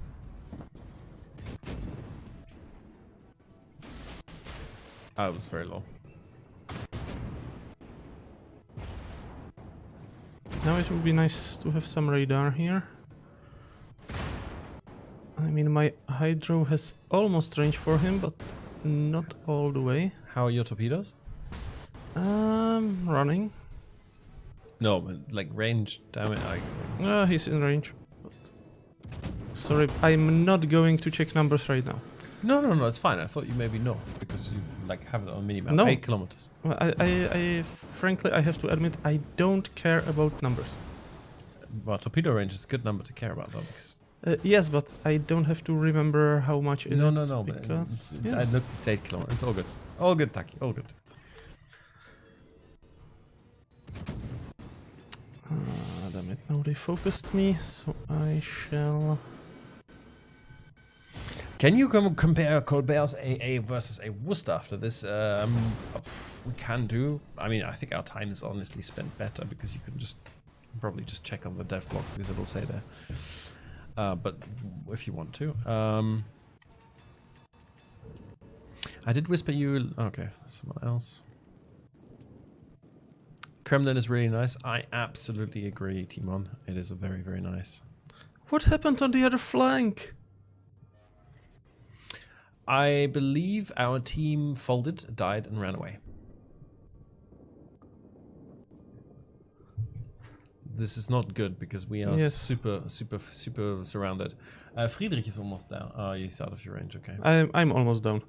I was very low. Now it would be nice to have some radar here. I mean, my Hydro has almost range for him, but not all the way. How are your torpedoes? Running. No, but like range, damn it. He's in range. But sorry, I'm not going to check numbers right now. No, it's fine. I thought you maybe know because you like have it on minimap. No. 8 kilometers. Well, I frankly, I have to admit, I don't care about numbers. Well, torpedo range is a good number to care about though. Because Yes, but I don't have to remember how much is it. no. Because I looked at 8 kilometers. It's all good. All good, Taki. All good. Damn it! Now they focused me, so I shall. Can you compare Colbert's AA versus a Worcester after this we can do, I mean, I think our time is honestly spent better because you can just probably just check on the dev block because it'll say there. But if you want to, I did whisper you. Okay, someone else. Kremlin is really nice. I absolutely agree, Timon. It is a very, very nice. What happened on the other flank? I believe our team folded, died, and ran away. This is not good because we are super surrounded. Friedrich is almost down. Oh, he's out of your range. Okay. I'm almost down.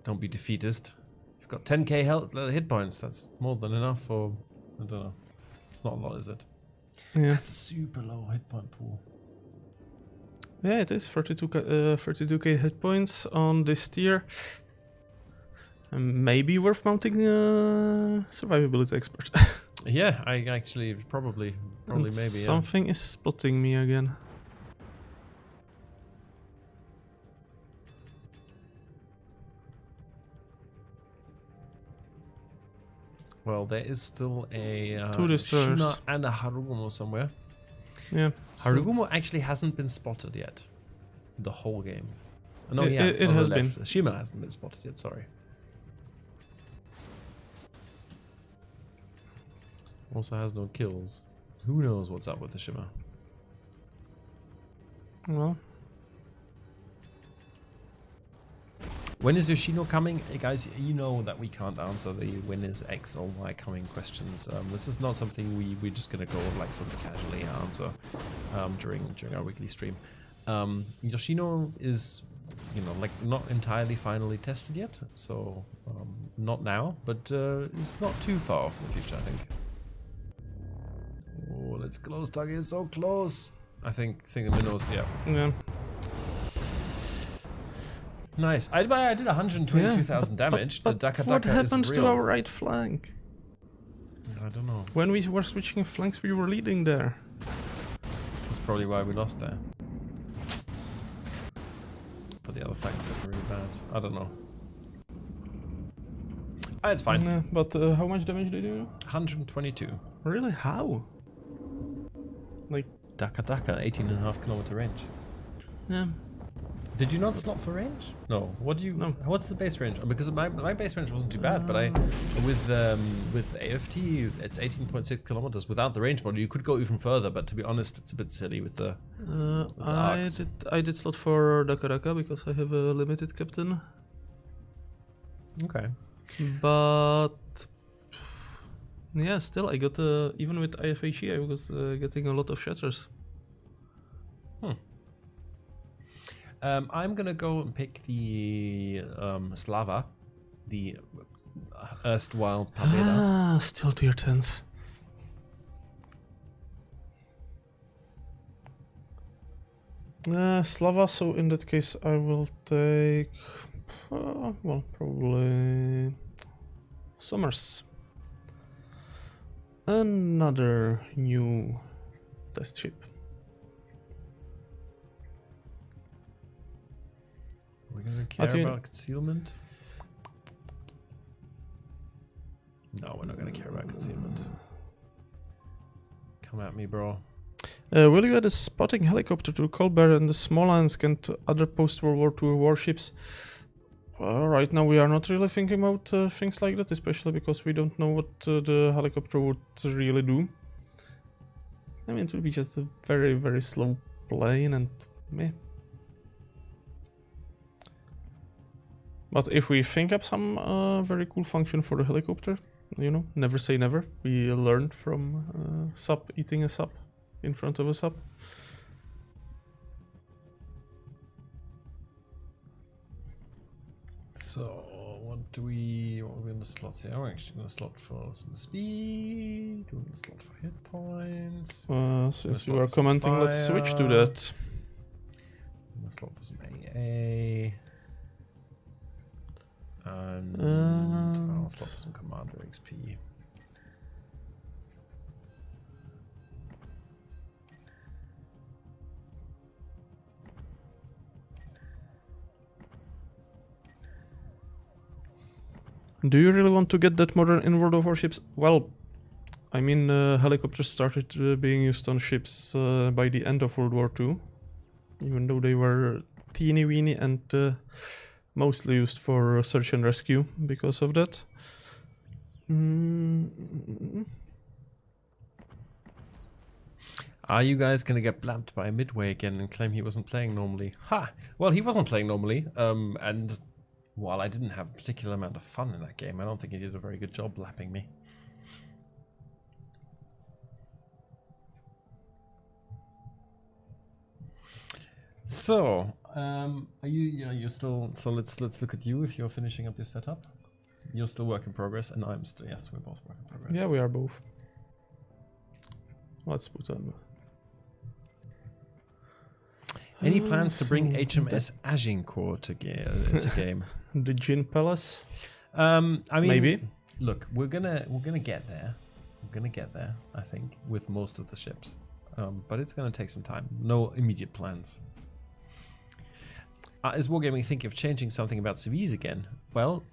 Don't be defeatist. You've got 10k health, hit points. That's more than enough for. I don't know. It's not a lot, is it? Yeah. That's a super low hit point pool. Yeah, it is 32k hit points on this tier. Maybe worth mounting survivability expert. Yeah, I actually probably maybe. Something is spotting me again. Well, there is still a Two destroyers. Shima and a Harugumo somewhere. Yeah. Harugumo actually hasn't been spotted yet. The whole game. No, It has been. Shima hasn't been spotted yet, sorry. Also has no kills. Who knows what's up with the Shima? Well. When is Yoshino coming? Hey guys, you know that we can't answer the when is X or Y coming questions. This is not something we're just gonna go like sort of casually answer during our weekly stream. Yoshino is, you know, like not entirely finally tested yet, so not now, but it's not too far off in the future, I think. Oh, let's close, Tuggy is so close. I think the minnows, yeah. Yeah. Nice. I did 122,000 damage. But the Daka what Daka happened is to real. our right flank? I don't know. When we were switching flanks, we were leading there. That's probably why we lost there. But the other flanks look really bad. I don't know. It's fine. Yeah, but how much damage did you do? 122. Really? How? Like, Daka Daka, 18.5 kilometer range. yeah. Did you not slot for range? No. What do you? No. What's the base range? Because my base range wasn't too bad, but with AFT it's 18.6 kilometers. Without the range model, you could go even further. But to be honest, it's a bit silly with the. I did slot for Daka Daka because I have a limited captain. Okay. But yeah, still I got even with IFHE I was getting a lot of shatters. I'm gonna go and pick the Slava, the erstwhile Paveda. Ah, still tier 10s. Slava, so in that case I will take, well, probably Summers. Another new test ship. We're gonna care about concealment? No, we're not gonna care about concealment. Come at me, bro. Will you add a spotting helicopter to Colbert and the Smolensk and to other post-World War II warships? Well, right now we are not really thinking about things like that, especially because we don't know what the helicopter would really do. I mean, it would be just a very, very slow plane and meh. But if we think up some very cool function for the helicopter, you know, never say never. We learned from sub eating a sub in front of a sub. So, what are we going to slot here? I'm actually going to slot for some speed. We're going to slot for hit points. Since you are commenting, let's switch to that. I'm going to slot for some AA. And I'll slot for some Commander XP. Do you really want to get that modern in World of Warships? Well, I mean, helicopters started being used on ships by the end of World War II, even though they were teeny weeny and mostly used for search and rescue because of that. Are you guys gonna get blamped by Midway again and claim he wasn't playing normally? Ha! Well, he wasn't playing normally, and while I didn't have a particular amount of fun in that game, I don't think he did a very good job lapping me. So, are you're still, so let's look at you if you're finishing up your setup. You're still work in progress, and I'm still, yes, we're both work in progress. Yeah, we are both. Let's put on. Any plans to bring HMS Agincourt to game? The Gin Palace? I mean, maybe. Look, we're gonna get there. We're gonna get there, I think, with most of the ships. But it's gonna take some time. No immediate plans. Is Wargaming thinking of changing something about civis again? Well,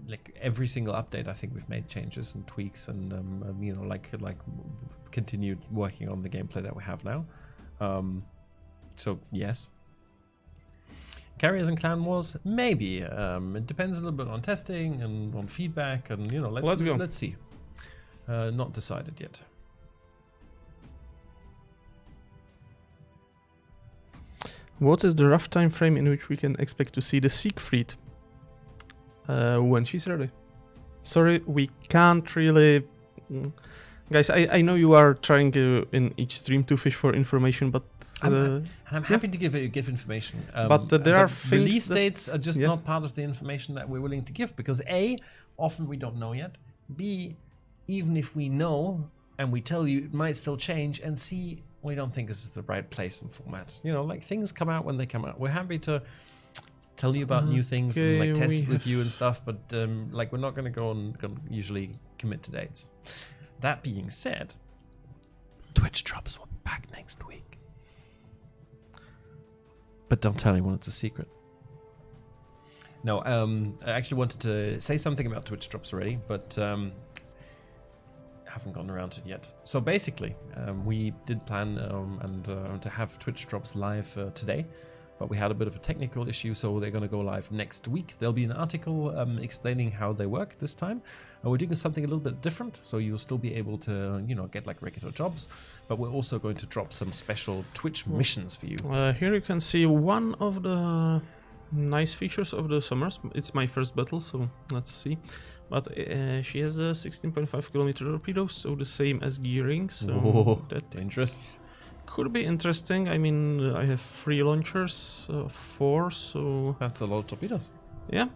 like every single update, I think we've made changes and tweaks, and you know, like continued working on the gameplay that we have now. So yes. Carriers and Clan Wars, maybe. It depends a little bit on testing and on feedback, and you know, let's go. Let's see. Not decided yet. What is the rough time frame in which we can expect to see the Siegfried? When she's ready. Sorry, we can't really... Guys, I know you are trying in each stream to fish for information, but... I'm happy to give information. But there are things release dates are just not part of the information that we're willing to give, because A, often we don't know yet. B, even if we know and we tell you, it might still change. And C, we don't think this is the right place and format. You know, like, things come out when they come out. We're happy to tell you about new things and like test it with you and stuff, but like, we're not going to go and usually commit to dates. That being said, Twitch drops one back next week. But don't tell anyone, it's a secret. No, I actually wanted to say something about Twitch drops already, but haven't gotten around to it yet. So basically, we did plan to have Twitch drops live today, but we had a bit of a technical issue, so they're going to go live next week. There'll be an article explaining how they work this time. We're doing something a little bit different, so you'll still be able to, you know, get like regular jobs, but we're also going to drop some special Twitch missions for you. Here you can see one of the nice features of the summers. It's my first battle, so let's see. But she has a 16.5 kilometer torpedoes, so the same as gearing. So whoa, that dangerous. Could be interesting. I mean, I have 3 launchers, 4, so... That's a lot of torpedoes. Yeah.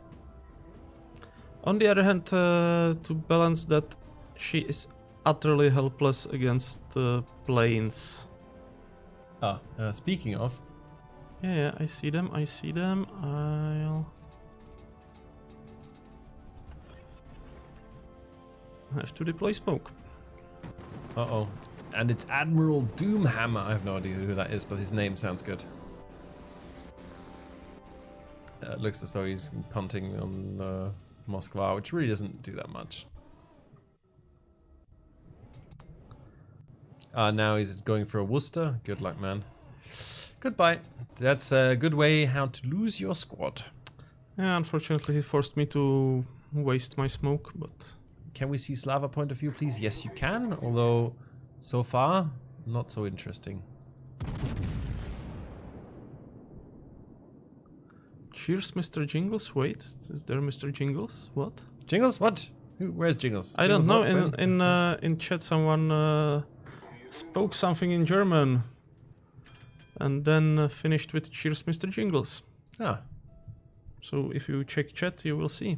On the other hand, to balance that, she is utterly helpless against the planes. Speaking of... Yeah, I see them, I'll have to deploy smoke. Uh-oh. And it's Admiral Doomhammer. I have no idea who that is, but his name sounds good. It looks as though he's punting on Moskva, which really doesn't do that much. Now he's going for a Worcester. Good luck, man. Goodbye. That's a good way how to lose your squad. Yeah, unfortunately he forced me to waste my smoke, but... Can we see Slava point of view, please? Yes, you can, although so far, not so interesting. Cheers, Mr. Jingles. Wait, is there Mr. Jingles? What? Jingles? What? Where's Jingles? I don't know. In chat, someone spoke something in German, and then finished with "Cheers, Mr. Jingles." Ah. So if you check chat, you will see.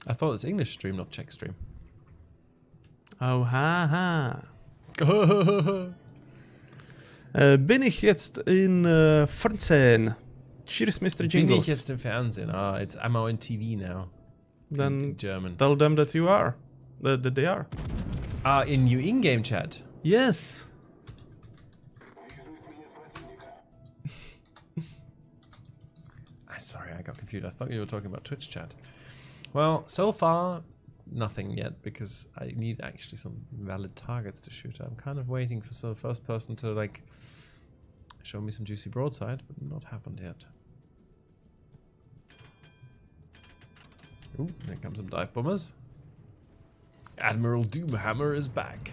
I thought it's English stream, not Czech stream. Oh, haha. Bin ich jetzt in Fernsehen? Cheers, Mr. Jingles. Bin ich jetzt im Fernsehen? It's ammo in TV now. Then in German. Tell them that you are. That they are. In your in-game chat? Yes. Sorry, I got confused. confused. I thought you were talking about Twitch chat. Well, so far, nothing yet, because I need actually some valid targets to shoot. I'm kind of waiting for the first person to, like, show me some juicy broadside, but not happened yet. Ooh, there comes some dive bombers. Admiral Doomhammer is back.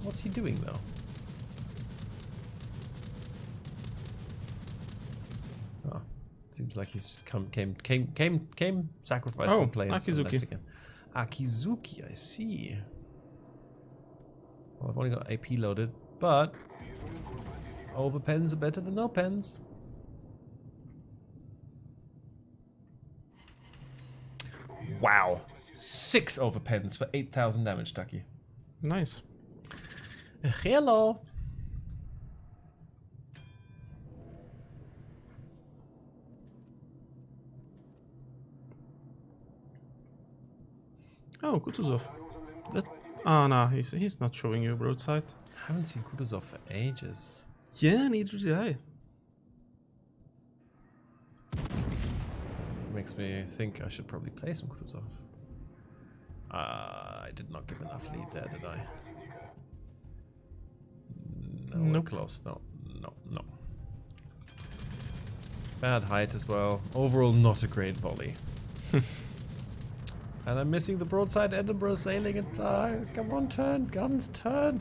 What's he doing though? Oh, seems like he's just came, sacrificed some planes. Akizuki. Again. Akizuki, I see. Well, I've only got AP loaded, but over pens are better than no pens. Wow, 6 over pens for 8,000 damage, Tucky. Nice. Hello. Oh, Kutuzov. That. Ah, no, he's not showing you broadside. I haven't seen Kutuzov for ages. Yeah, neither did I. Makes me think I should probably play some Kutuzov. I did not give enough lead there, did I? No, Nope. close. No. Bad height as well. Overall, not a great volley. And I'm missing the broadside Edinburgh sailing and come on, turn, guns, turn.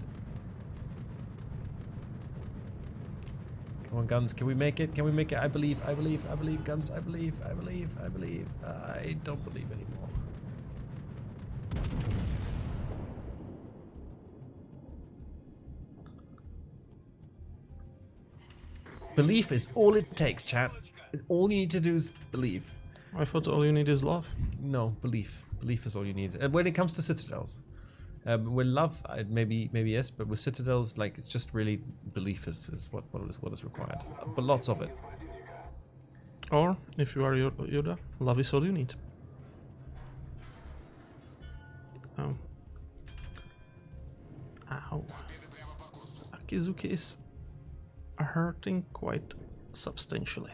Come on, guns, can we make it? Can we make it? I believe, guns, I believe. I don't believe anymore. Belief is all it takes, chat. All you need to do is believe. I thought all you need is love. No, belief. Belief is all you need. And when it comes to citadels, with love, maybe yes, but with citadels, like, it's just really belief is what is required. But lots of it. Or, if you are Yoda, love is all you need. Oh. Ow. Akizuki is hurting quite substantially.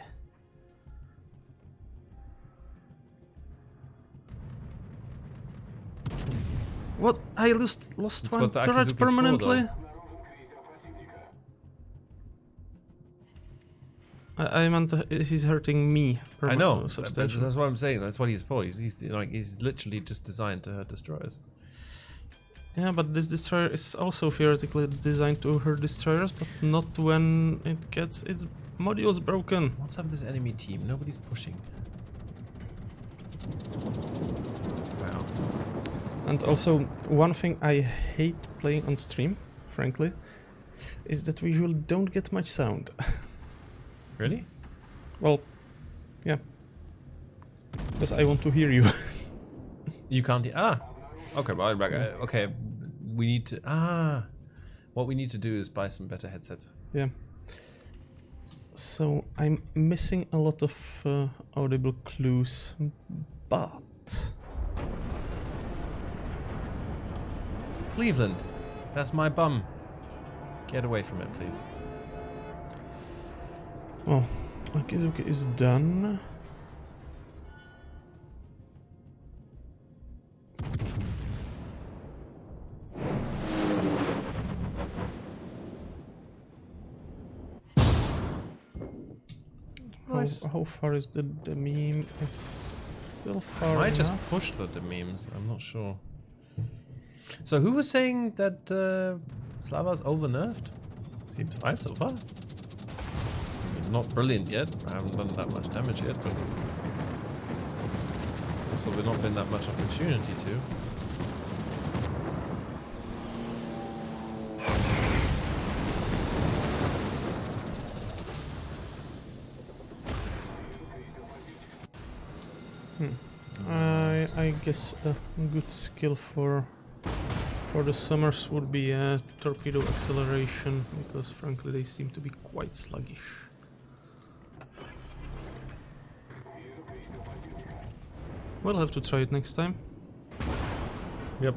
What? I lost That's one what the turret Akizuki's permanently? for, I meant he's hurting me. I know. Substantially. That's what I'm saying. That's what he's for. He's literally just designed to hurt destroyers. Yeah, but this destroyer is also theoretically designed to hurt destroyers, but not when it gets its modules broken. What's up with this enemy team? Nobody's pushing. Wow. And also, one thing I hate playing on stream, frankly, is that we usually don't get much sound. Really? Well, yeah. Because I want to hear you. You can't hear. Okay, well, okay. We need to. What we need to do is buy some better headsets. Yeah. So I'm missing a lot of audible clues, but Cleveland, that's my bum. Get away from it, please. well, Akizuki is done. Nice. How far is the meme? Is still far I enough. just pushed the memes. I'm not sure. So who was saying that Slava's over nerfed? Seems 5 so far. Not brilliant yet. I haven't done that much damage yet, but also we've not been that much opportunity to. I guess a good skill for the Summers would be torpedo acceleration, because frankly they seem to be quite sluggish. We'll have to try it next time. Yep.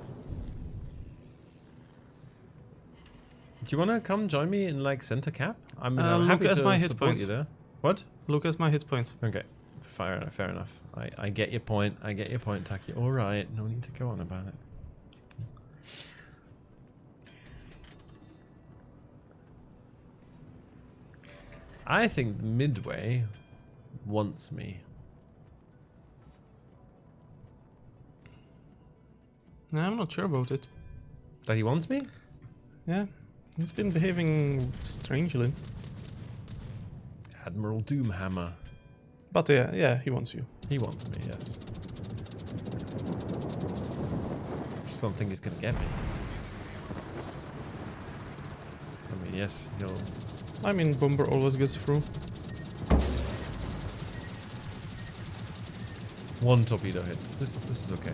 you want to come join me in like center cap? I'm Look happy at to my hit support points. you there. What? Look at my hit points. Okay, fair enough. I get your point. I get your point, Tuccy. All right, no need to go on about it. I think the Midway wants me. I'm not sure about it. That he wants me? Yeah, he's been behaving strangely. Admiral Doomhammer. But yeah, he wants you. He wants me, yes. Just don't think he's gonna get me. I mean, yes, he'll... I mean, Bomber always gets through. One torpedo hit. This is okay.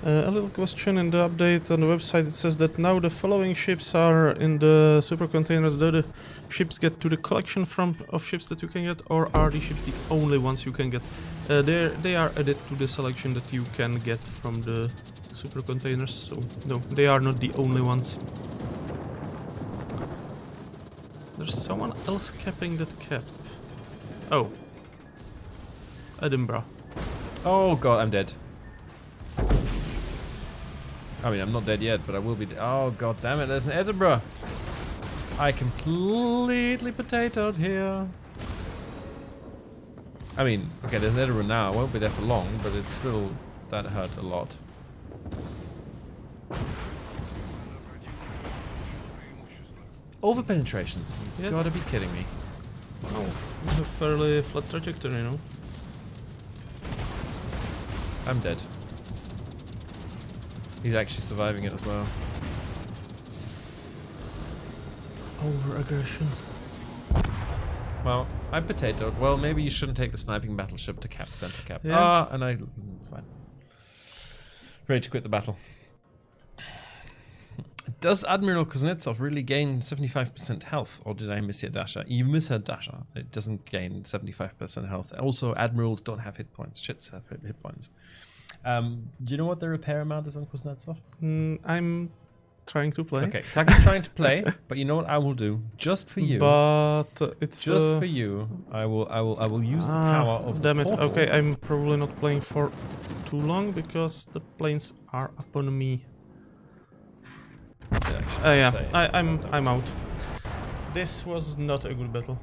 A little question in the update on the website. It says that now the following ships are in the super containers. Do the ships get to the collection of ships that you can get, or are the ships the only ones you can get? They are added to the selection that you can get from the super containers. So no, they are not the only ones. There's someone else capping that cap. Oh, Edinburgh. Oh god, I'm dead. I mean, I'm not dead yet, but I will be dead. Oh god damn it, there's an Edinburgh. I completely potatoed here. I mean, okay, there's an Edinburgh now. I won't be there for long, but it's still... that hurt a lot. Over penetrations. You Yes. gotta be kidding me. Oh, you have fairly flat trajectory, you know. I'm dead. He's actually surviving it as well. Over-aggression. Well, I potatoed. Well, maybe you shouldn't take the sniping battleship to cap center cap. Yeah. Ah, and I... fine. Ready to quit the battle. Does Admiral Kuznetsov really gain 75% health, or did I mishear Dasha? You misheard Dasha. It doesn't gain 75% health. Also, admirals don't have hit points. Shits have hit points. Do you know what the repair amount is on Kuznetsov? I'm trying to play. Okay, Tuccy's trying to play, but you know what I will do? Just for you. But it's Just for you, I will use the power of damn the it. portal. Okay, I'm probably not playing for too long because the planes are upon me. Yeah, I'm out. This was not a good battle.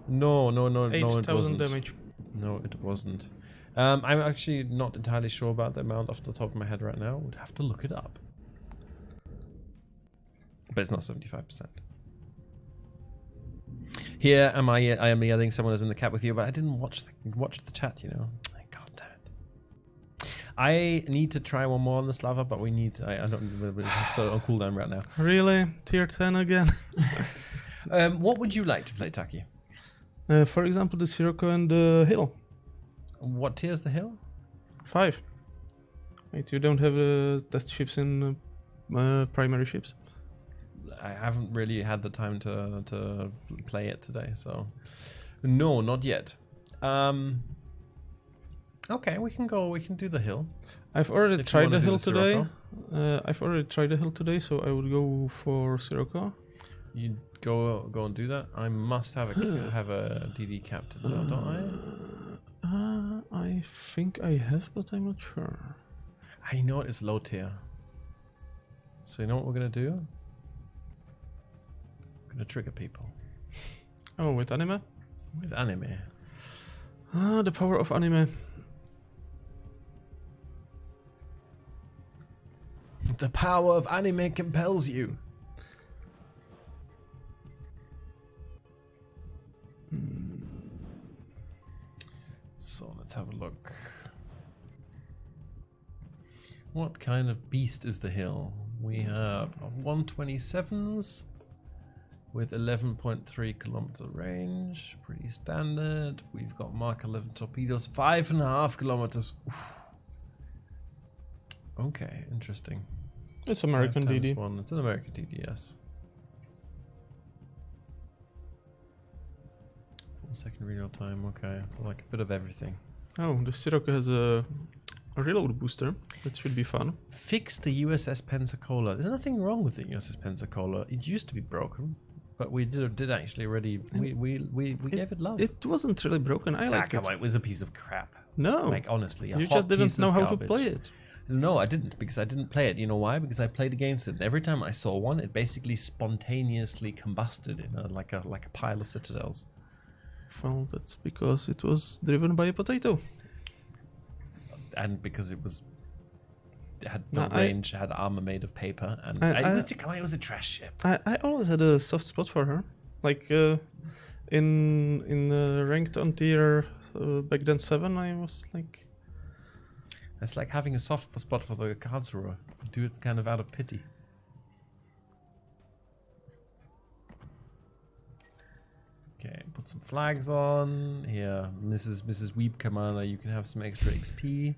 No, it 8,000 wasn't. damage. No, it wasn't. I'm actually not entirely sure about the amount off the top of my head right now. Would have to look it up. But it's not 75%. Here am I am yelling someone is in the cap with you, but I didn't watch the chat, you know. God damn it. I need to try one more on the Slava, but we need I don't it's still on cooldown right now. Really? Tier 10 again? What would you like to play, Tuccy? For example, the Sirocco and the Hill. What tier is the hill? 5. Wait, you don't have test ships in primary ships? I haven't really had the time to play it today, so no, not yet. Okay, we can do the hill. I've already If you tried wanna the do hill the today. So I would go for Sirocco. You go and do that. I must have a DD captain, though, don't I? I think I have, but I'm not sure. I know it's low tier. So you know what we're gonna do? We're gonna trigger people Oh, with anime? with anime. Ah, the power of anime. The power of anime compels you. So let's have a look. What kind of beast is the hill? We have 127s with 11.3 kilometer range, pretty standard. We've got Mark 11 torpedoes, 5.5 kilometers. Oof. Okay, interesting. It's American 5 times DD. 1. It's an American DD, yes. Full second real time, okay. So like a bit of everything. Oh, the Sirocco has a reload booster. That should be fun. Fix the USS Pensacola. There's nothing wrong with the USS Pensacola. It used to be broken, but we did actually already. We gave it love. It wasn't really broken. I liked it. Come on, it was a piece of crap. No, Like honestly, you just didn't know how to play it. No, I didn't, because I didn't play it. You know why? Because I played against it. And every time I saw one, it basically spontaneously combusted in like a pile of citadels. Well, that's because it was driven by a potato. And because it had no range, had armor made of paper, and it was a trash ship. I always had a soft spot for her. Like in ranked on tier back then 7, I was like. It's like having a soft spot for the Karlsruhe. You do it kind of out of pity. Okay, put some flags on. Here, Mrs. Weeb Commander, you can have some extra XP.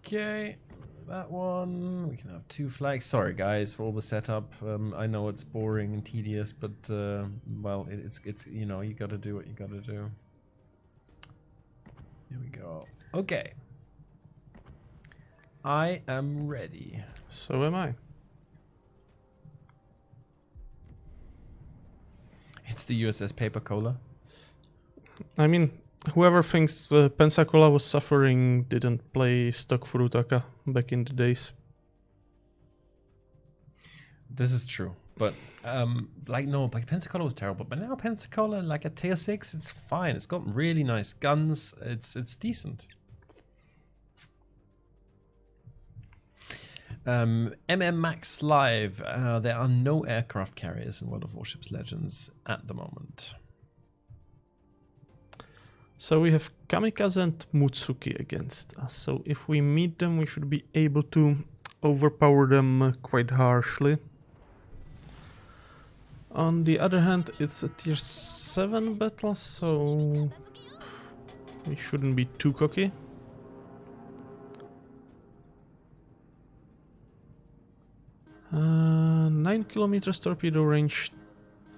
Okay, that one. We can have 2 flags. Sorry, guys, for all the setup. I know it's boring and tedious, but well, it's you know, you got to do what you got to do. Here we go. Okay, I am ready. So am I. It's the USS Paper Cola. I mean, whoever thinks Pensacola was suffering didn't play stock Furutaka back in the days. This is true, but like Pensacola was terrible, but now Pensacola, like at tier 6, it's fine. It's got really nice guns. It's decent. MM Max Live. There are no aircraft carriers in World of Warships Legends at the moment. So we have Kamikaze and Mutsuki against us. So if we meet them, we should be able to overpower them quite harshly. On the other hand, it's a tier 7 battle, so we shouldn't be too cocky. Uh, 9 kilometers torpedo range,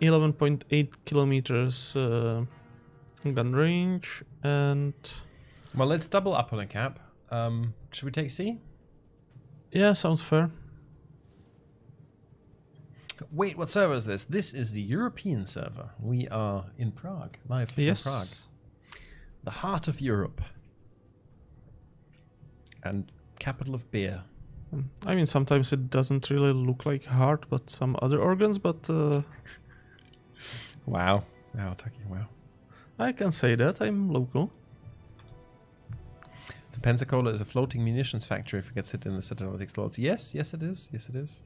11.8 kilometers gun range, and well, let's double up on a cap. Should we take C? Yeah, sounds fair. Wait, what server is this? This is the European server. We are in Prague, live from Prague, the heart of Europe and capital of beer. I mean, sometimes it doesn't really look like heart, but some other organs. But wow, Tuccy, wow. I can say that I'm local. The Pensacola is a floating munitions factory if it gets hit in the Citadel it explodes. Yes, yes it is. Yes it is.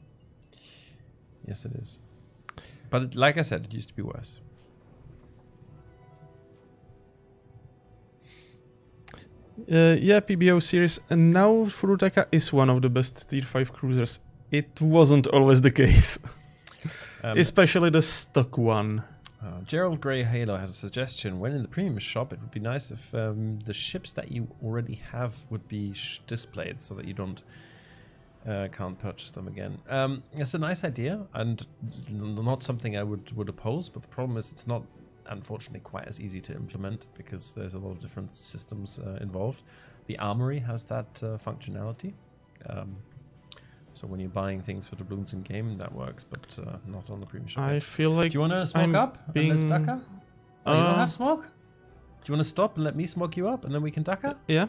Yes it is. But it, like I said, it used to be worse. Yeah, PBO series. And now Furutaka is one of the best tier 5 cruisers. It wasn't always the case. Especially the stock one. Gerald Grey Halo has a suggestion. When in the premium shop, it would be nice if the ships that you already have would be displayed so that you can't purchase them again. It's a nice idea and not something I would oppose, but the problem is it's not, unfortunately, quite as easy to implement because there's a lot of different systems involved. The Armory has that functionality. So when you're buying things for doubloons in game, that works, but not on the premium shop. I feel like. Do you want to smoke up and let's ducker? Oh, you don't have smoke? Do you want to stop and let me smoke you up and then we can ducker? Yeah.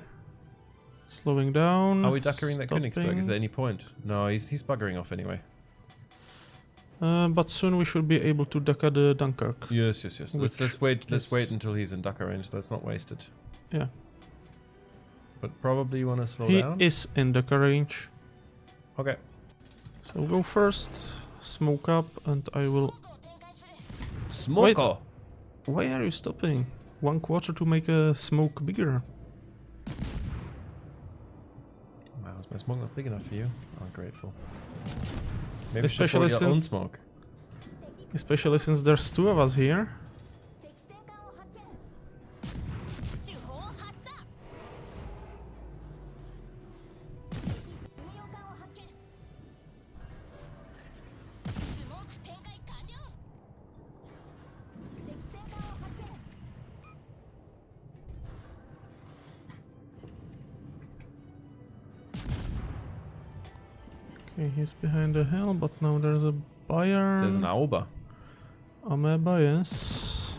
Slowing down. Are we duckering that Königsberg? Is there any point? No, he's buggering off anyway. But soon we should be able to ducker the Dunkirk. Yes. Let's wait until he's in ducker range. Let's not waste it. Yeah. But probably you want to slow down. He is in ducker range. Okay. So go first, smoke up, and I will... Smoke! Wait, why are you stopping? 1 quarter to make a smoke bigger. Wow, is my smoke not big enough for you? I'm grateful. Maybe especially your own smoke. Especially since there's 2 of us here. Okay, he's behind the hill, but now there's a buyer. There's an Aoba. Ameba, yes.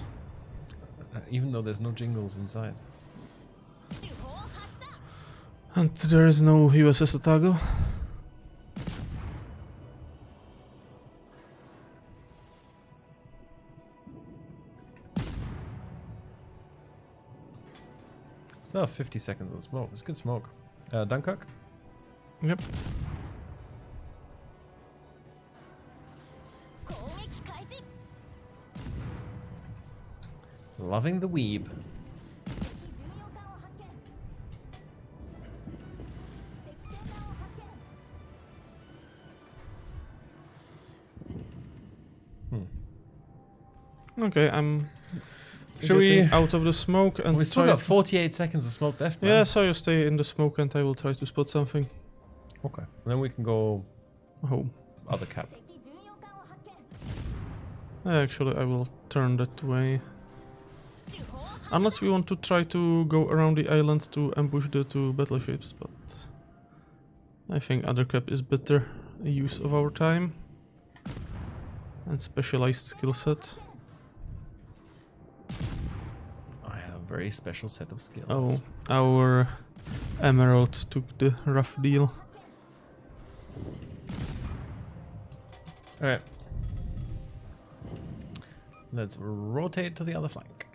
Even though there's no jingles inside. And there is no USS Otago. Still have 50 seconds of smoke. It's good smoke. Dunkirk? Yep. Loving the weeb. Okay, I'm Shall getting we out of the smoke and We still try got 48 seconds of smoke left, man. Yeah, so you stay in the smoke and I will try to spot something. Okay. Then we can go Home. other cap. Actually, I will turn that way. Unless we want to try to go around the island to ambush the two battleships, but I think other cap is better use of our time and specialized skill set. I have a very special set of skills. Oh, our Emerald took the rough deal. Alright. Let's rotate to the other flank.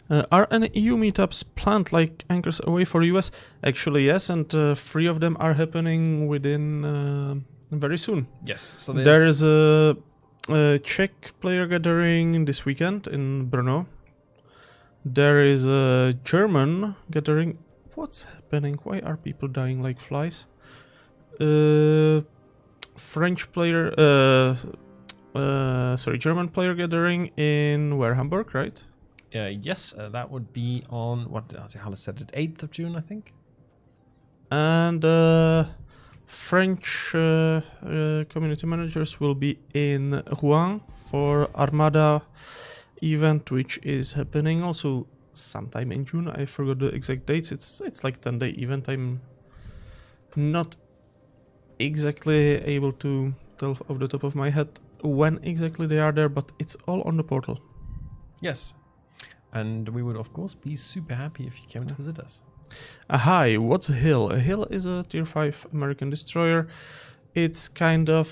Are any EU meetups planned like anchors away for US? Actually, yes, and 3 of them are happening within very soon. Yes. So There is a Czech player gathering this weekend in Brno. There is a German gathering. What's happening? Why are people dying like flies? French player, German player gathering in Hamburg, right? yes, that would be on what Halle said it 8th of June, I think. And French community managers will be in Rouen for Armada event, which is happening also sometime in June. I forgot the exact dates. It's like 10-day event. I'm not exactly able to tell off the top of my head when exactly they are there, but it's all on the portal. Yes. And we would, of course, be super happy if you came to visit us. Hi, what's a Hill? A Hill is a Tier 5 American destroyer. It's kind of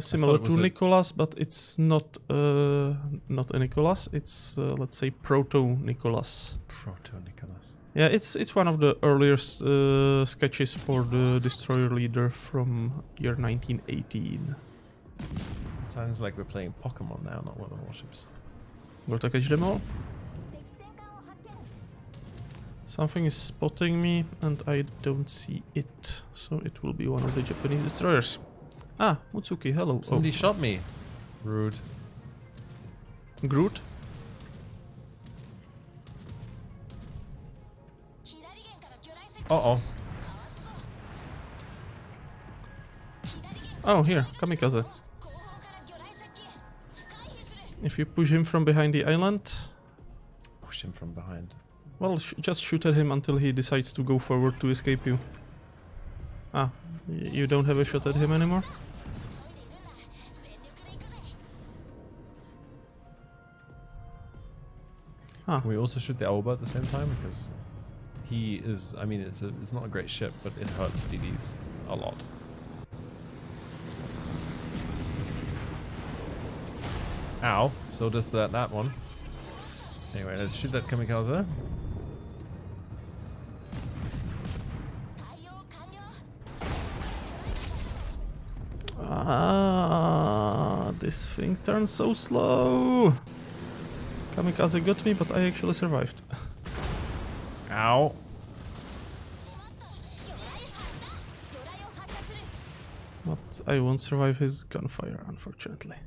similar to Nicholas, but it's not a Nicholas. It's let's say Proto-Nicholas. Proto-Nicholas. Yeah, it's one of the earlier sketches for the destroyer leader from year 1918. Sounds like we're playing Pokemon now, not World of Warships. Got to catch them all. Something is spotting me and I don't see it, so it will be one of the Japanese destroyers. Ah, Mutsuki, hello. Somebody shot me. Rude. Groot? Uh-oh. Oh, here, Kamikaze. If you push him from behind the island... Push him from behind. Well, just shoot at him until he decides to go forward to escape you. Ah, you don't have a shot at him anymore? Ah. Can we also shoot the Aoba at the same time? Because he is, I mean, it's not a great ship, but it hurts DDs a lot. Ow, so does that one. Anyway, let's shoot that kamikaze. Ah, this thing turns so slow. Kamikaze got me, but I actually survived. Ow. But I won't survive his gunfire, unfortunately.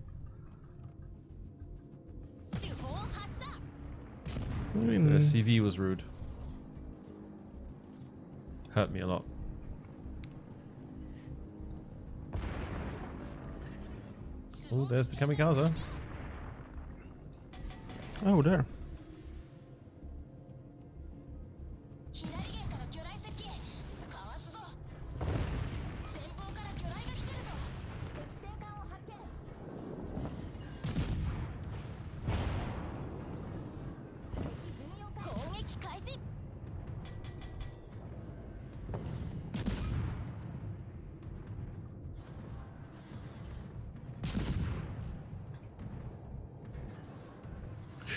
The CV was rude. Hurt me a lot. Oh, there's the kamikaze. Oh, there.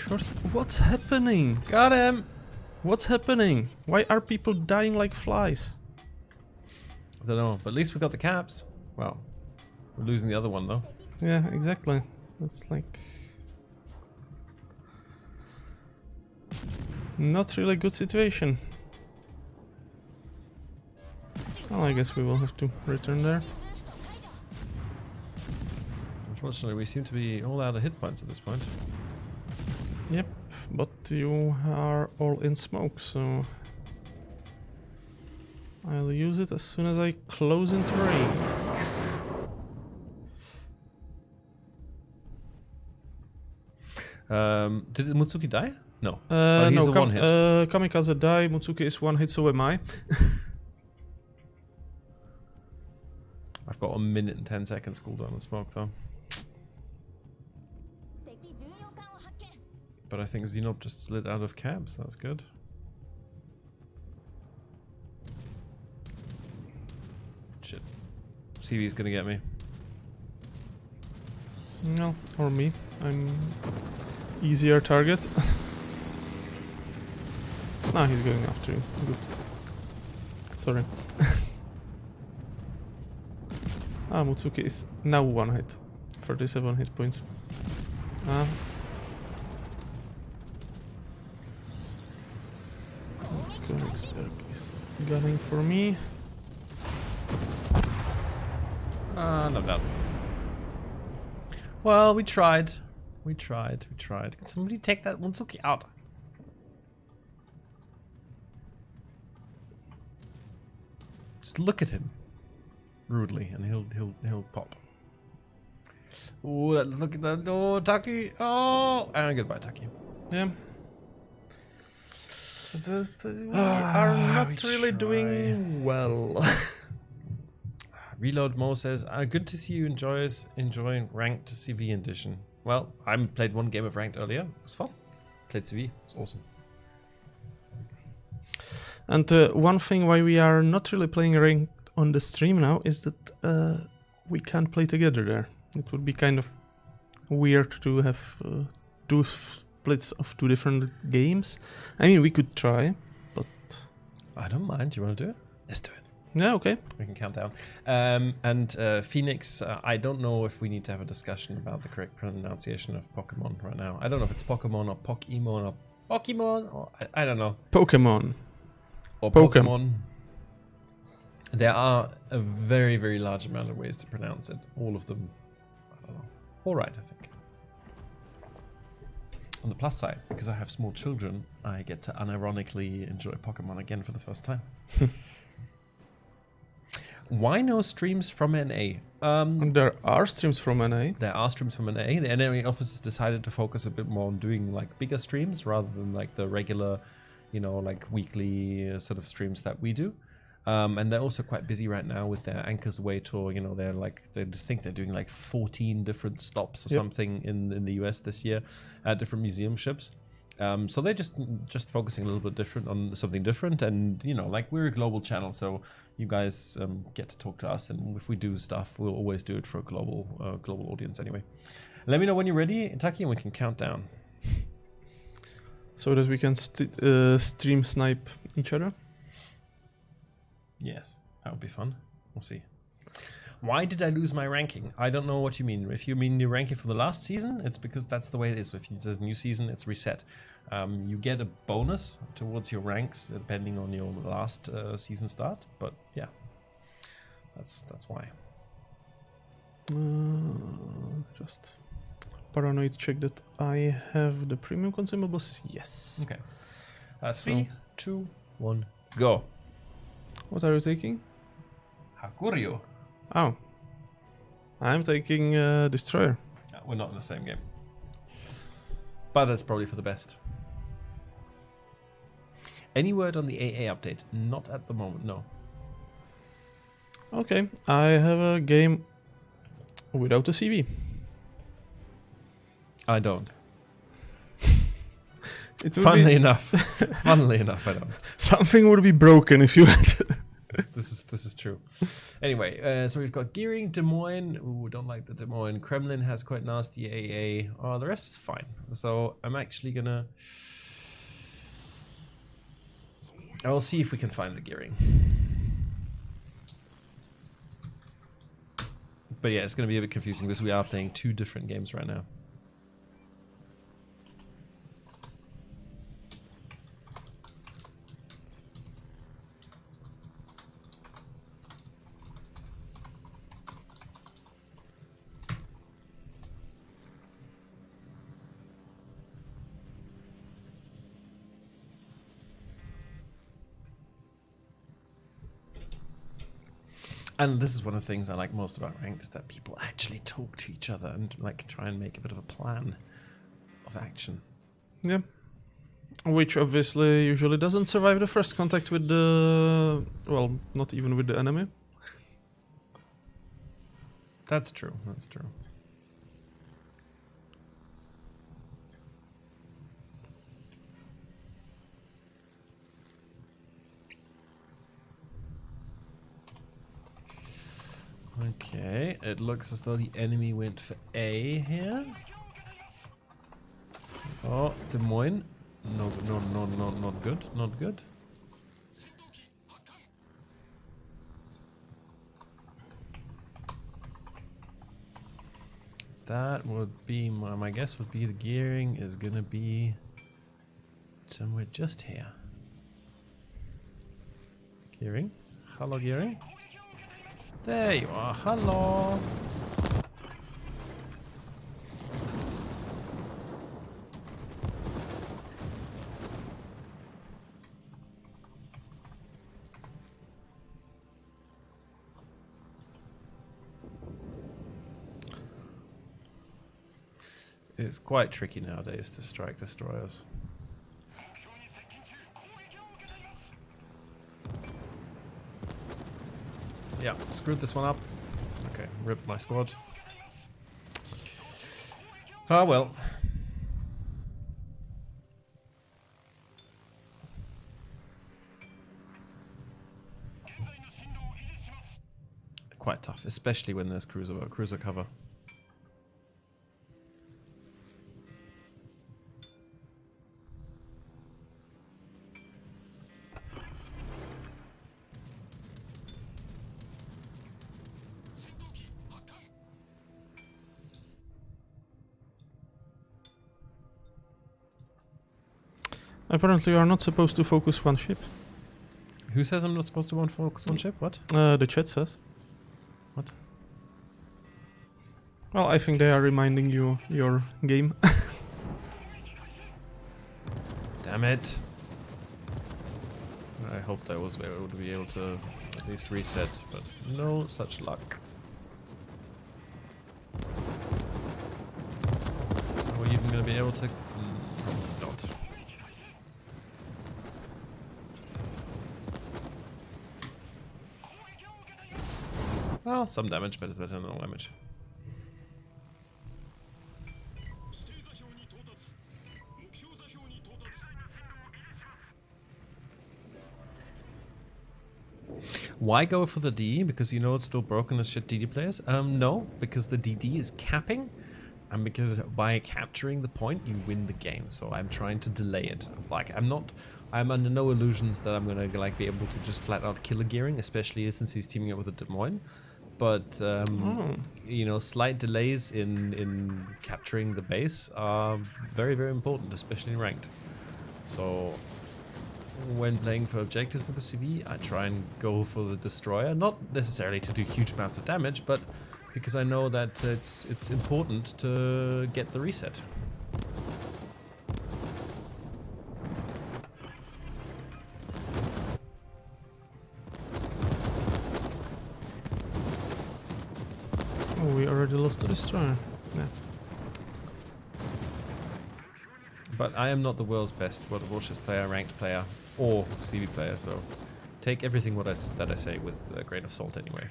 Shorts. What's happening? Got him! What's happening? Why are people dying like flies? I don't know, but at least we got the caps. Well, we're losing the other one though. Yeah, exactly. That's like... not really good situation. Well, I guess we will have to return there. Unfortunately, we seem to be all out of hit points at this point. Yep, but you are all in smoke, so... I'll use it as soon as I close into range. Did Mutsuki die? No. No, he's a one hit. Kamikaze die, Mutsuki is one hit, so am I. I've got 1 minute and 10 seconds cooldown on smoke though. But I think Xenob just slid out of cabs, that's good. Shit. CV's gonna get me. No, or me. I'm easier target. Nah, he's going after you. Good. Sorry. Mutsuki is now one hit. 37 hit points. Königsberg is gunning for me. No doubt. Well, we tried. We tried. Can somebody take that Mutsuki out? Just look at him rudely, and he'll pop. Oh, look at that! Oh, Tuccy! Oh, and goodbye, Tuccy. Yeah. We are not really doing well. Reload Mo says, good to see you enjoying ranked CV edition. Well, I played one game of ranked earlier. It was fun. Played CV. It was awesome. And one thing why we are not really playing ranked on the stream now is that we can't play together there. It would be kind of weird to have two splits of two different games. I mean, we could try, but... I don't mind. Do you want to do it? Let's do it. Yeah, okay. We can count down. And Phoenix, I don't know if we need to have a discussion about the correct pronunciation of Pokemon right now. I don't know if it's Pokemon or Pokemon or Pokemon or I don't know. Pokemon. Or Pokemon. There are a very, very large amount of ways to pronounce it. All of them, I don't know. All right, I think. On the plus side, because I have small children, I get to unironically enjoy Pokemon again for the first time. Why no streams from NA? There are streams from NA. There are streams from NA. The NA office has decided to focus a bit more on doing like bigger streams rather than like the regular, you know, like weekly sort of streams that we do. And they're also quite busy right now with their Anchor's Way tour. You know, they think they're doing like 14 different stops or something in the US this year at different museum ships. So they're just focusing a little bit different on something different. And, you know, like we're a global channel, so you guys get to talk to us. And if we do stuff, we'll always do it for a global audience anyway. Let me know when you're ready, Tuccy, and we can count down. So that we can stream snipe each other? Yes, that would be fun. We'll see. Why did I lose my ranking? I don't know what you mean. If you mean your ranking for the last season, it's because that's the way it is. If there's a new season, it's reset. You get a bonus towards your ranks depending on your last season start. But yeah, that's why. Just paranoid check that I have the premium consumables. Yes. Okay. 3, 2, 1, go. What are you taking? Hakuryu. Oh. I'm taking Destroyer. We're not in the same game. But that's probably for the best. Any word on the AA update? Not at the moment, no. Okay, I have a game without a CV. I don't. It would Funnily enough, I don't. Something would be broken if you had This is true. Anyway, so we've got Gearing, Des Moines. Ooh, don't like the Des Moines. Kremlin has quite nasty AA. Oh, the rest is fine. So I'm actually gonna. I will see if we can find the Gearing. But yeah, it's gonna be a bit confusing because we are playing 2 different games right now. And this is one of the things I like most about Ranked, is that people actually talk to each other and like try and make a bit of a plan of action. Yeah. Which obviously usually doesn't survive the first contact with the... well, not even with the enemy. That's true, that's true. Okay, it looks as though the enemy went for A here. Oh, Des Moines. No, not good, not good. That would be, my guess would be the Gearing is gonna be somewhere just here. Gearing? Hello, Gearing? There you are, hello! It's quite tricky nowadays to strike destroyers. Yeah, screwed this one up. Okay, ripped my squad. Ah, well. Quite tough, especially when there's cruiser cover. Apparently you are not supposed to focus one ship. Who says I'm not supposed to focus one ship? What? The chat says. What? Well, I think they are reminding you your game. Damn it. I hoped I would be able to at least reset, but no such luck. Are we even going to be able to? Probably not. Well, some damage, but it's better than no damage. Why go for the D? Because you know it's still broken as shit DD players? No, because the DD is capping, and because by capturing the point you win the game. So I'm trying to delay it. Like I'm under no illusions that I'm gonna like be able to just flat out kill a Gearing, especially since he's teaming up with a Des Moines. But you know, slight delays in capturing the base are very, very important, especially in ranked. So when playing for objectives with the CV, I try and go for the destroyer, not necessarily to do huge amounts of damage, but because I know that it's important to get the reset. Oh, we already lost the destroyer. Yeah. But I am not the world's best Warships player, ranked player, or CV player, so take everything that I say with a grain of salt anyway.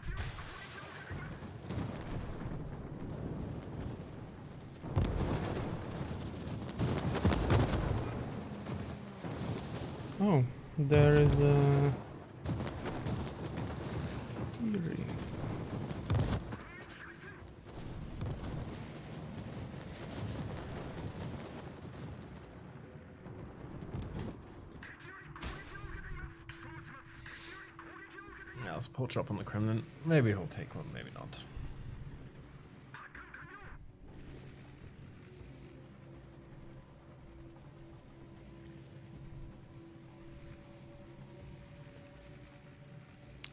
Oh, there is a... Geary. Yeah, support drop on the Kremlin. Maybe he'll take one, maybe not.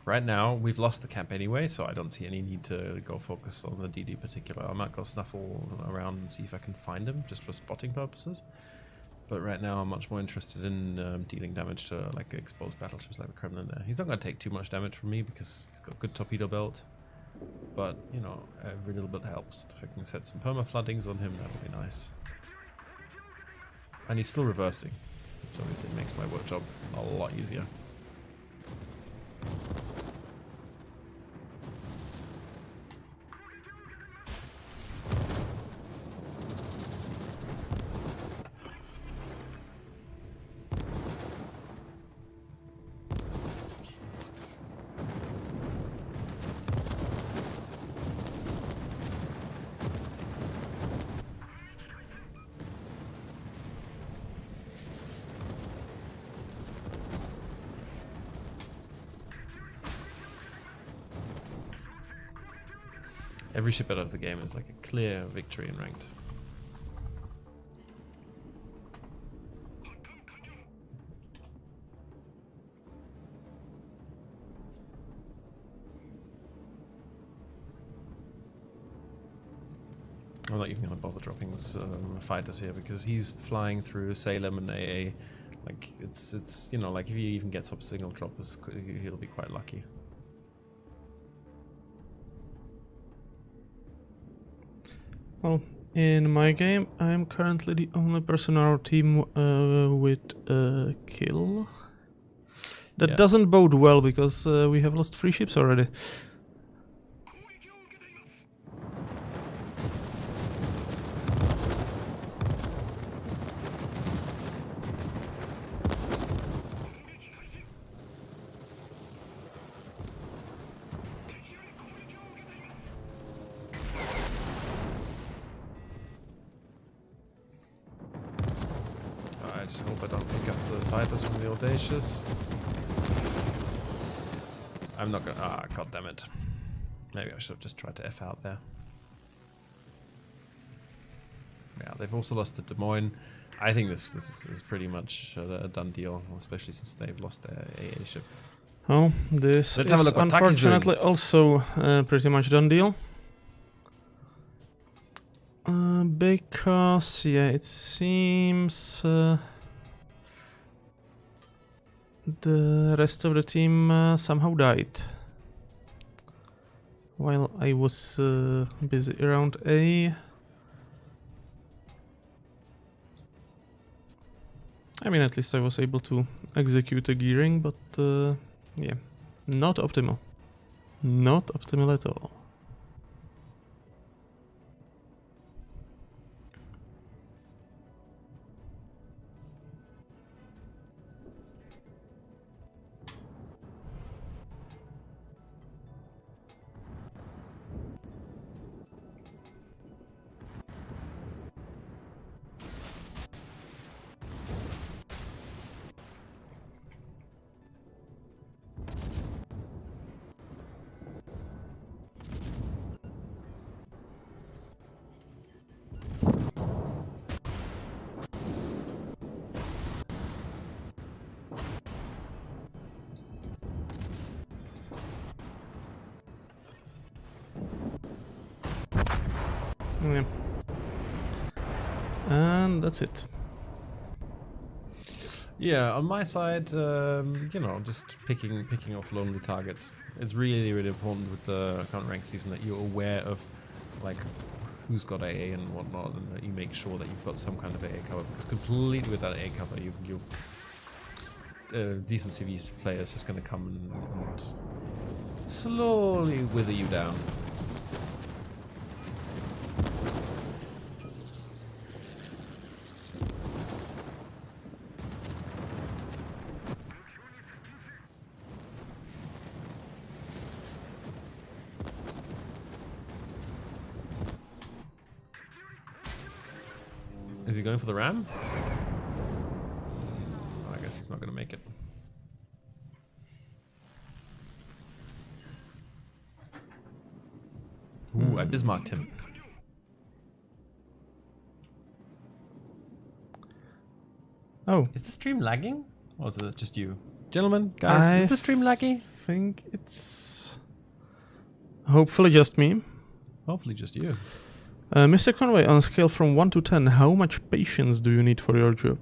Right now, we've lost the camp anyway, so I don't see any need to go focus on the DD particular. I might go snuffle around and see if I can find him, just for spotting purposes. But right now, I'm much more interested in dealing damage to like exposed battleships like the Kremlin there. He's not going to take too much damage from me because he's got a good torpedo belt. But, you know, every little bit helps. If I can set some perma-floodings on him, that'll be nice. And he's still reversing, which obviously makes my work job a lot easier. Every ship out of the game is like a clear victory in ranked. I'm not even going to bother dropping this fighters here because he's flying through Salem and AA. Like it's you know, like if he even gets up single droppers, he'll be quite lucky. Well, in my game, I'm currently the only person on our team with a kill. That doesn't bode well because we have lost 3 ships already. I just hope I don't pick up the fighters from the Audacious. I'm not gonna. Ah, god damn it. Maybe I should have just tried to F out there. Yeah, they've also lost the Des Moines. I think this is pretty much a done deal, especially since they've lost their AA ship. Oh, this Let's have a is look what Tuccy's doing. unfortunately also pretty much done deal. Because, yeah, it seems the rest of the team somehow died. While I was busy around A. I mean, at least I was able to execute a gearing, but yeah, not optimal. Not optimal at all. Yeah. And that's it. Yeah, on my side, you know, just picking off lonely targets. It's really, really important with the current rank season that you're aware of, like, who's got AA and whatnot, and that you make sure that you've got some kind of AA cover. Because completely without AA cover, you decent CV player is just going to come and slowly wither you down. Is he going for the ram? Oh, I guess he's not going to make it. Ooh, I Bismarcked him. Oh. Is the stream lagging? Or is it just you? Gentlemen, guys, is the stream lagging? I think it's hopefully just me. Hopefully just you. Mr. Conway, on a scale from 1 to 10, how much patience do you need for your job?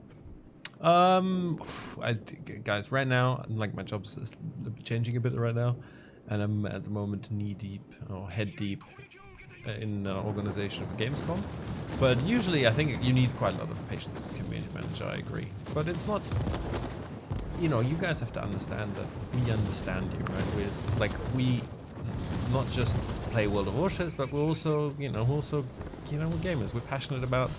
Guys, right now, like my job's changing a bit right now, and I'm at the moment knee deep or head deep in organization of a Gamescom. But usually, I think you need quite a lot of patience as a community manager. I agree, but it's not. You know, you guys have to understand that we understand you, right? We not just play World of Warships, but we're also, we're gamers. We're passionate about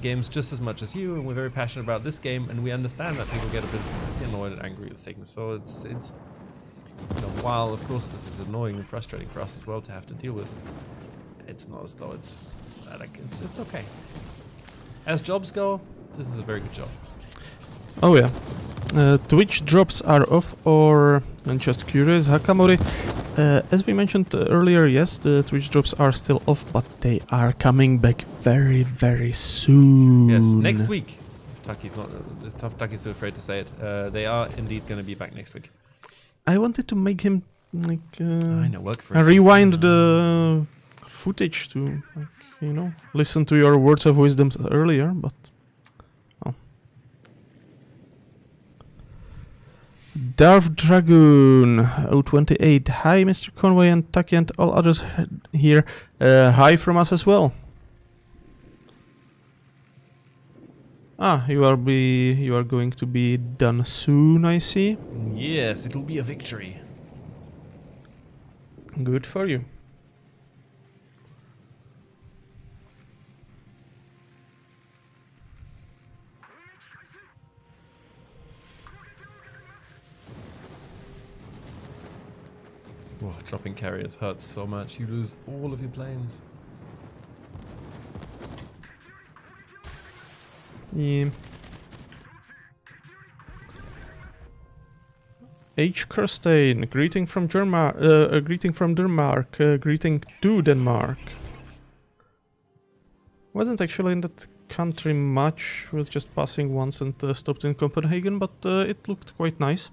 games just as much as you, and we're very passionate about this game, and we understand that people get a bit annoyed and angry with things. So it's while of course this is annoying and frustrating for us as well to have to deal with, it's not as though it's okay. As jobs go, this is a very good job. Oh yeah. Twitch drops are off, or I'm just curious, Hakamori. As we mentioned earlier, yes, the Twitch drops are still off, but they are coming back very, very soon. Yes, next week. Tucky's too afraid to say it. They are indeed going to be back next week. I wanted to make him like I know, work for rewind the footage to listen to your words of wisdom earlier, but Darth Dragoon 028. Hi, Mr. Conway and Tucky and all others here. Hi from us as well. You are going to be done soon, I see. Yes, it'll be a victory. Good for you. Oh, dropping carriers hurts so much. You lose all of your planes. Yeah. H. Kirstein, greeting from Denmark. Greeting to Denmark. Wasn't actually in that country much. Was just passing once and stopped in Copenhagen, but it looked quite nice.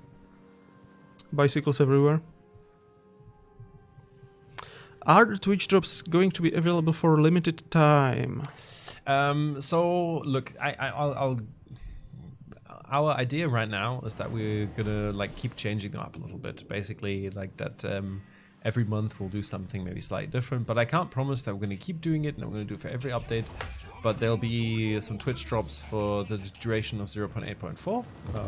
Bicycles everywhere. Are the Twitch drops going to be available for a limited time? So look, I'll. Our idea right now is that we're gonna keep changing them up a little bit. Basically, every month we'll do something maybe slightly different. But I can't promise that we're gonna keep doing it and we're gonna do it for every update. But there'll be some Twitch drops for the duration of 0.8.4,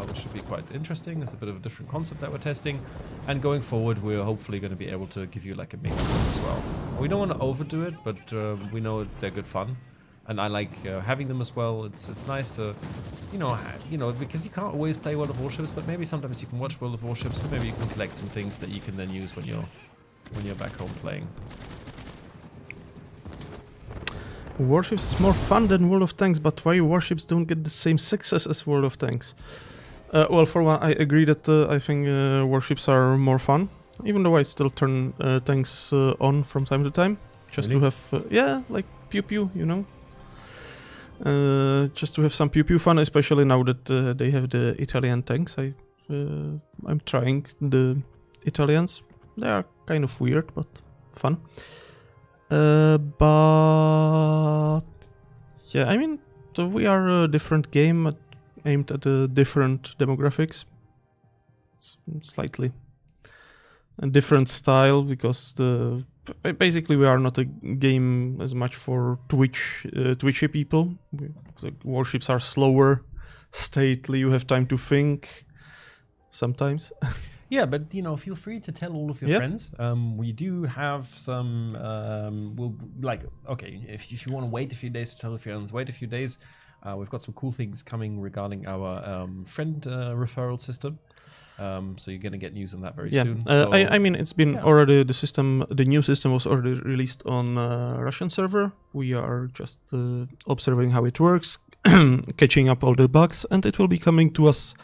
which should be quite interesting. It's a bit of a different concept that we're testing. And going forward, we're hopefully going to be able to give you a mix as well. We don't want to overdo it, but we know they're good fun. And I like having them as well. It's nice to, because you can't always play World of Warships, but maybe sometimes you can watch World of Warships, so maybe you can collect some things that you can then use when you're back home playing. Warships is more fun than World of Tanks, but why Warships don't get the same success as World of Tanks? Well, for one, I agree that I think Warships are more fun, even though I still turn tanks on from time to time, just to have, pew pew, just to have some pew pew fun, especially now that they have the Italian tanks. I'm trying the Italians. They are kind of weird, but fun. But yeah, I mean, we are a different game aimed at different demographics. It's slightly a different style because basically we are not a game as much for twitchy people. The warships are slower, stately. You have time to think sometimes. Yeah, but feel free to tell all of your friends. We do have some. If you want to wait a few days to tell your friends, wait a few days. We've got some cool things coming regarding our friend referral system. So you're going to get news on that very Yeah, soon. So, I mean, it's been already the new system was already released on Russian server. We are just observing how it works, catching up all the bugs, and it will be coming to us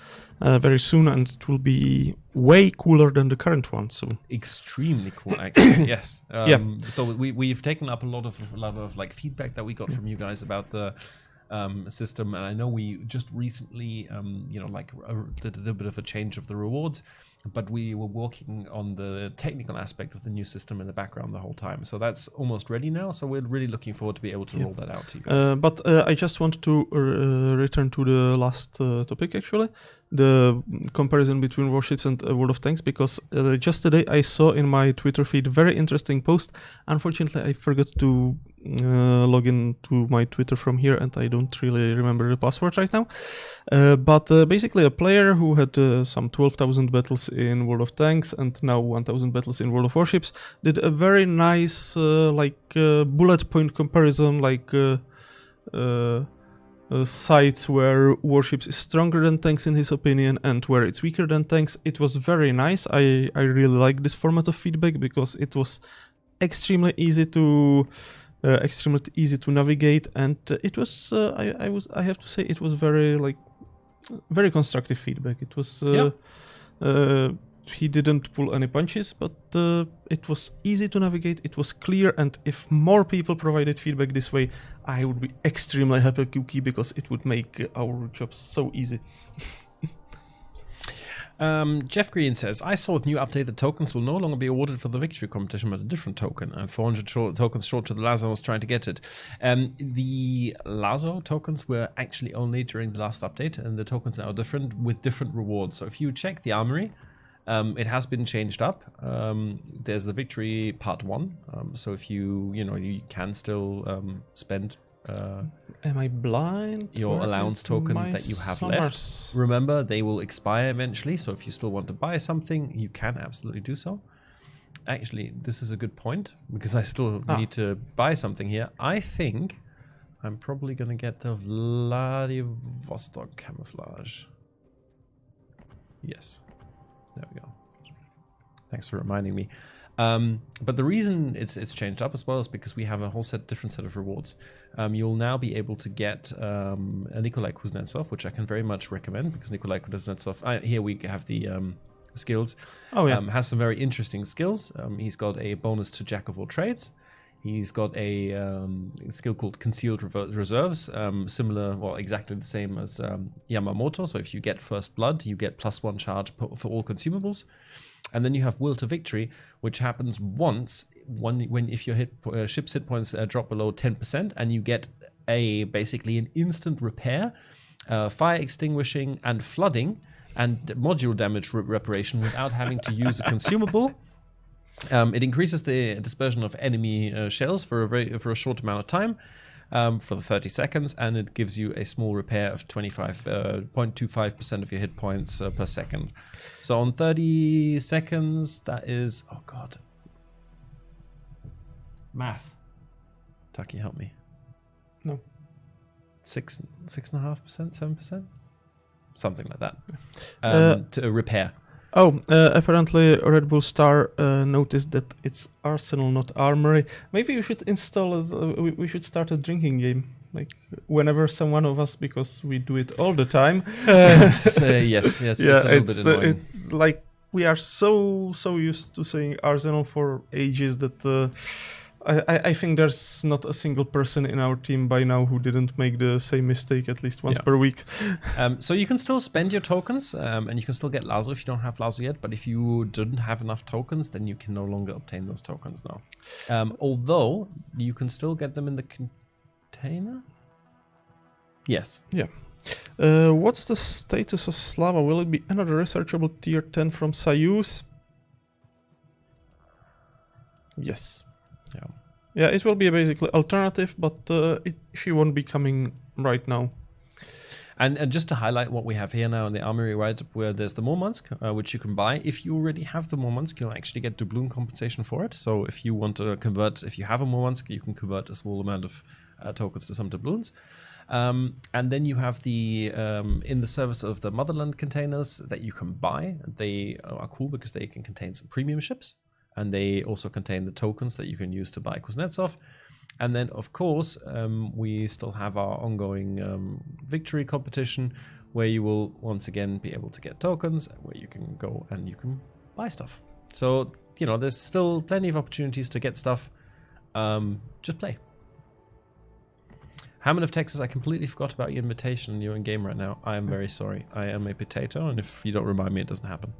very soon, and it will be way cooler than the current one. So extremely cool, actually. Yes. Yeah. So we've taken up a lot of like feedback that we got from you guys about the system, and I know we just recently did a little bit of a change of the rewards, but we were working on the technical aspect of the new system in the background the whole time. So that's almost ready now, so we're really looking forward to be able to roll that out to you guys. But I just want to return to the last topic, actually, the comparison between Warships and World of Tanks, because just today I saw in my Twitter feed very interesting post. Unfortunately, I forgot to log in to my Twitter from here, and I don't really remember the password right now. But basically, a player who had some 12,000 battles in World of Tanks and now 1,000 battles in World of Warships did a very nice bullet point comparison, sites where Warships is stronger than tanks in his opinion and where it's weaker than tanks. It was very nice. I really like this format of feedback because it was extremely easy to navigate, and it was I have to say it was very constructive feedback. It was he didn't pull any punches, but it was easy to navigate, it was clear, and if more people provided feedback this way, I would be extremely happy, Tuccy, because it would make our jobs so easy. Jeff Green says, I saw with new update that tokens will no longer be awarded for the victory competition, but a different token. And 400 tokens short to the Lazo was trying to get it. The Lazo tokens were actually only during the last update, and the tokens are different with different rewards. So if you check the armory, it has been changed up. There's the victory part 1. So if you can still spend am I blind? Your allowance token that you have left. Remember, they will expire eventually, so if you still want to buy something, you can absolutely do so. Actually, this is a good point, because I still need to buy something here. I think I'm probably going to get the Vladivostok camouflage. Yes. There we go. Thanks for reminding me. But the reason it's changed up as well is because we have a whole different set of rewards. You'll now be able to get a Nikolai Kuznetsov, which I can very much recommend, because Nikolai Kuznetsov, here we have the skills. Oh yeah. Has some very interesting skills. He's got a bonus to Jack of all trades. He's got a skill called Concealed Reserves, similar, well, exactly the same as Yamamoto. So if you get First Blood, you get +1 charge for all consumables. And then you have Will to Victory, which happens once if your ship's hit points drop below 10%, and you get basically an instant repair, fire extinguishing and flooding, and module damage reparation without having to use a consumable. It increases the dispersion of enemy shells for a short amount of time, for the 30 seconds, and it gives you a small repair of 0.25% of your hit points per second. So on 30 seconds, that is, oh god, math. Tuccy, help me. No. 6.5%, 7%, something like that. To repair. Apparently Red Bull Star noticed that it's Arsenal, not Armory. Maybe we should install we should start a drinking game, like whenever someone of us, because we do it all the time. Yes, it's a little bit annoying. It's like we are so used to saying Arsenal for ages that I think there's not a single person in our team by now who didn't make the same mistake at least once per week. So you can still spend your tokens, and you can still get Lazo if you don't have Lazo yet, but if you didn't have enough tokens, then you can no longer obtain those tokens now. Although, you can still get them in the container? Yes. Yeah. What's the status of Slava? Will it be another researchable tier 10 from Soyuz? Yes. Yeah, it will be a basically alternative, but she won't be coming right now. And just to highlight what we have here now in the armory, right, where there's the Murmansk, which you can buy. If you already have the Murmansk, you'll actually get doubloon compensation for it. So if you want to convert, if you have a Murmansk, you can convert a small amount of tokens to some doubloons. And then you have the in the service of the Motherland containers that you can buy. They are cool because they can contain some premium ships, and they also contain the tokens that you can use to buy Kuznetsov. And then, of course, we still have our ongoing victory competition, where you will once again be able to get tokens, where you can go and you can buy stuff. So, you know, there's still plenty of opportunities to get stuff. Just play. Hammond of Texas, I completely forgot about your invitation and you're in game right now. I am very sorry. I am a potato, and if you don't remind me, it doesn't happen.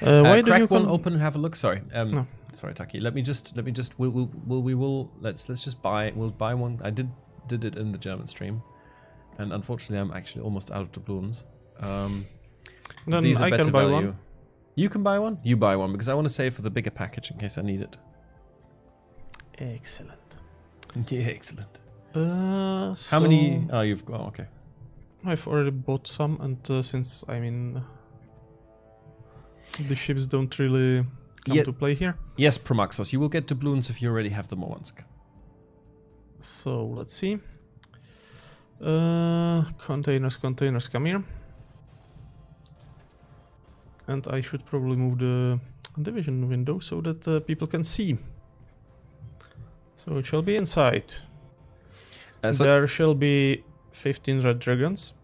Why did you crack one open and have a look? Sorry. No. Sorry, Tucky. Let me just let's just buy. We'll buy one. I did it in the German stream, and unfortunately, I'm actually almost out of doubloons. Then These are I better can buy value. one. You can buy one. You buy one because I want to save for the bigger package in case I need it. Excellent. Yeah, excellent. So How many? Oh, you've. Oh, okay. I've already bought some, and since I mean the ships don't really come to play here. Yes, Promaxos, you will get doubloons if you already have the Murmansk. So let's see. Containers, come here. And I should probably move the division window so that people can see. So it shall be inside. There shall be 15 red dragons.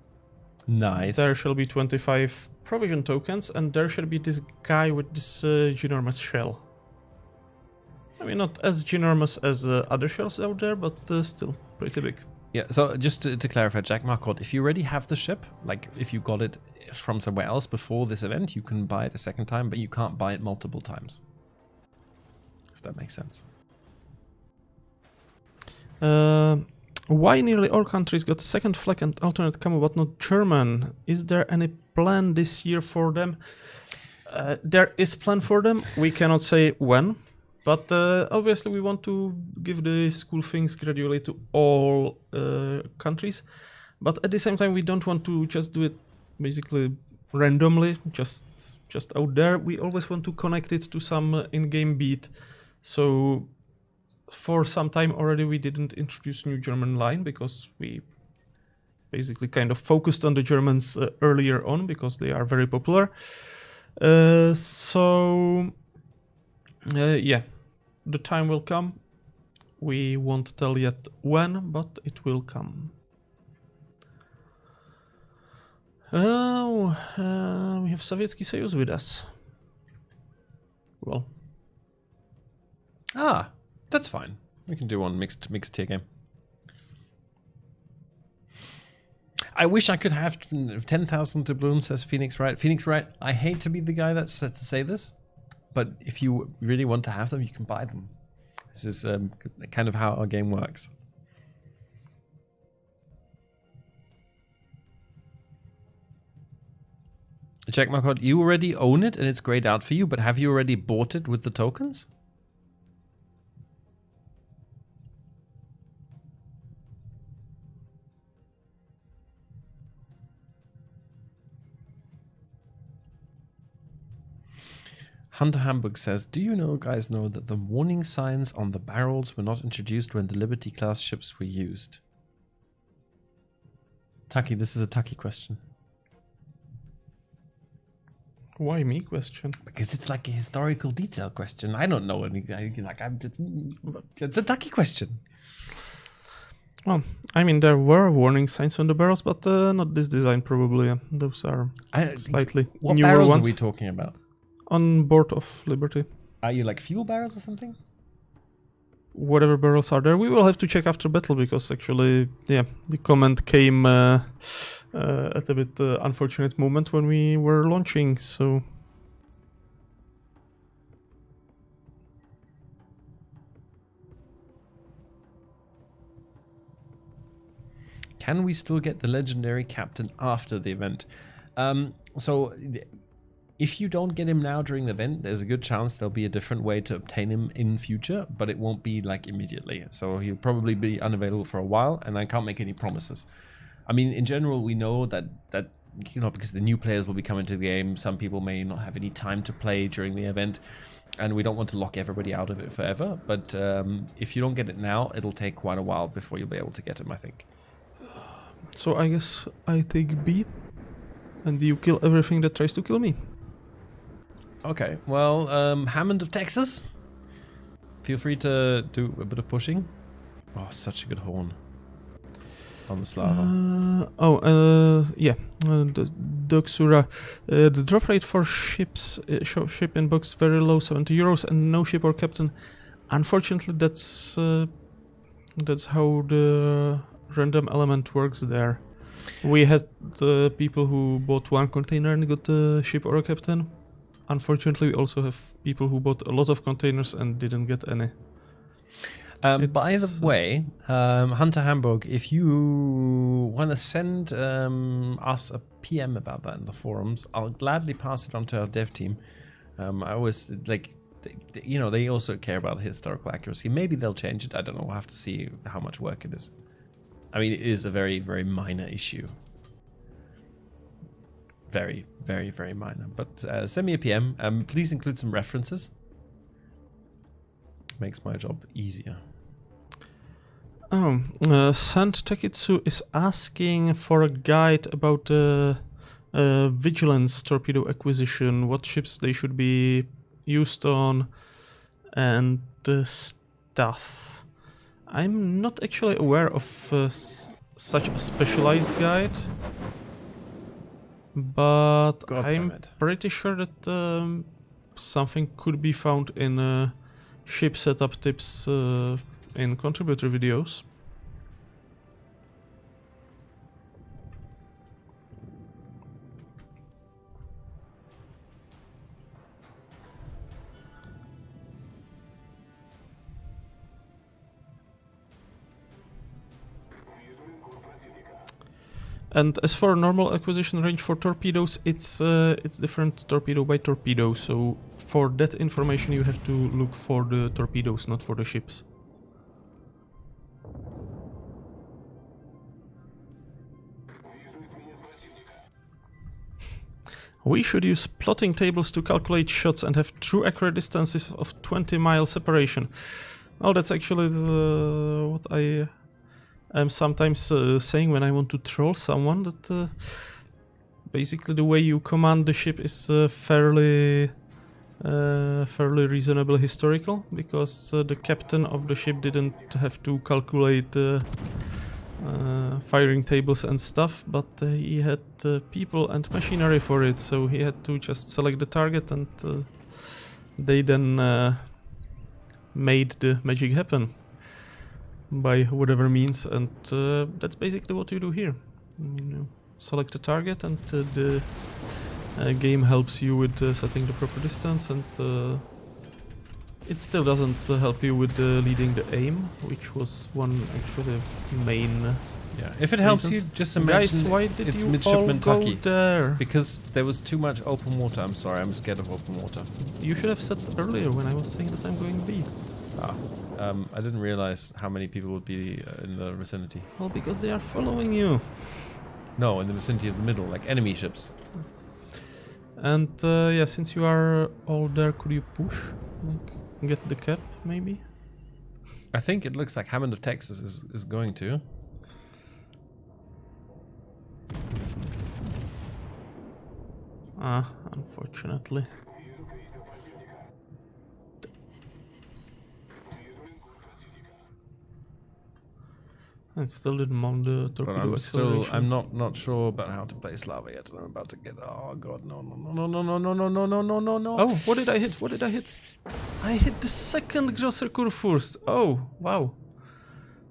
Nice. There shall be 25 provision tokens, and there shall be this guy with this ginormous shell. I mean, not as ginormous as other shells out there, but still pretty big. Yeah, so just to clarify, Jack Marcotte, if you already have the ship, like if you got it from somewhere else before this event, you can buy it a second time, but you can't buy it multiple times. If that makes sense. Why nearly all countries got second flag and alternate camo but not German? Is there any plan this year for them? There is plan for them. We cannot say when, but obviously we want to give the school things gradually to all countries. But at the same time, we don't want to just do it basically randomly, just out there. We always want to connect it to some in-game beat. So for some time already we didn't introduce new German line because we basically kind of focused on the Germans earlier on because they are very popular. Yeah, the time will come. We won't tell yet when, but it will come. We have Sovietsky Soyuz with us. Well. Ah, that's fine. We can do one mixed tier game. I wish I could have 10,000 doubloons, says Phoenix Wright. Phoenix Wright, I hate to be the guy that's to say this, but if you really want to have them, you can buy them. This is kind of how our game works. Jack Marcotte, you already own it and it's grayed out for you, but have you already bought it with the tokens? Hunter Hamburg says, do you guys know that the warning signs on the barrels were not introduced when the Liberty class ships were used? Tucky, this is a Tucky question. Why me question? Because it's like a historical detail question. I don't know any. It's a Tucky question. Well, I mean, there were warning signs on the barrels, but not this design probably. Those are slightly what newer barrels ones. are we talking about? On board of Liberty. Are you like fuel barrels or something? Whatever barrels are there, we will have to check after battle because actually, yeah, the comment came at a bit unfortunate moment when we were launching. So can we still get the legendary captain after the event? If you don't get him now during the event, there's a good chance there'll be a different way to obtain him in future, but it won't be like immediately. So he'll probably be unavailable for a while, and I can't make any promises. I mean, in general, we know that because the new players will be coming to the game, some people may not have any time to play during the event, and we don't want to lock everybody out of it forever. But if you don't get it now, it'll take quite a while before you'll be able to get him, I think. So I guess I take B, and you kill everything that tries to kill me. Okay, well, Hammond of Texas, feel free to do a bit of pushing. Oh, such a good horn on the Slava. Yeah, the Doxura. The drop rate for ships, ship in box very low, 70 euros, and no ship or captain. Unfortunately, that's how the random element works there. We had people who bought one container and got a ship or a captain. Unfortunately, we also have people who bought a lot of containers and didn't get any. By the way, Hunter Hamburg, if you want to send us a PM about that in the forums, I'll gladly pass it on to our dev team. I always like, they also care about historical accuracy. Maybe they'll change it. I don't know. We'll have to see how much work it is. I mean, it is a very, very minor issue. Very, very, very minor. But send me a PM. Please include some references. Makes my job easier. Sant Tekitsu is asking for a guide about vigilance torpedo acquisition, what ships they should be used on, and stuff. I'm not actually aware of such a specialized guide, but I'm pretty sure that something could be found in ship setup tips in contributor videos. And as for normal acquisition range for torpedoes, it's different torpedo by torpedo, so for that information you have to look for the torpedoes, not for the ships. We should use plotting tables to calculate shots and have true accurate distances of 20-mile separation. Well, that's actually what I am sometimes saying when I want to troll someone, that basically the way you command the ship is fairly reasonably historical, because the captain of the ship didn't have to calculate firing tables and stuff, but he had people and machinery for it, so he had to just select the target, and they then made the magic happen by whatever means, and that's basically what you do here. Select a target, and the game helps you with setting the proper distance, and it still doesn't help you with leading the aim, which was one actually of main. Yeah, if it helps reasons. you, just imagine. Guys, why did it's you Midshipman all go Tuccy. there? Because there was too much open water. I'm sorry, I'm scared of open water. You should have said earlier when I was saying that I'm going B. I didn't realize how many people would be in the vicinity. Well, because they are following you. No, in the vicinity of the middle, like enemy ships. And yeah, since you are all there, could you push? Like, get the cap, maybe? I think it looks like Hammond of Texas is going to. Unfortunately. And still didn't mount the torpedo acceleration. I'm not sure about how to play Slava yet. I'm about to get. Oh god, no. Oh, what did I hit? What did I hit? I hit the second Grosser Kurfürst. Oh, wow.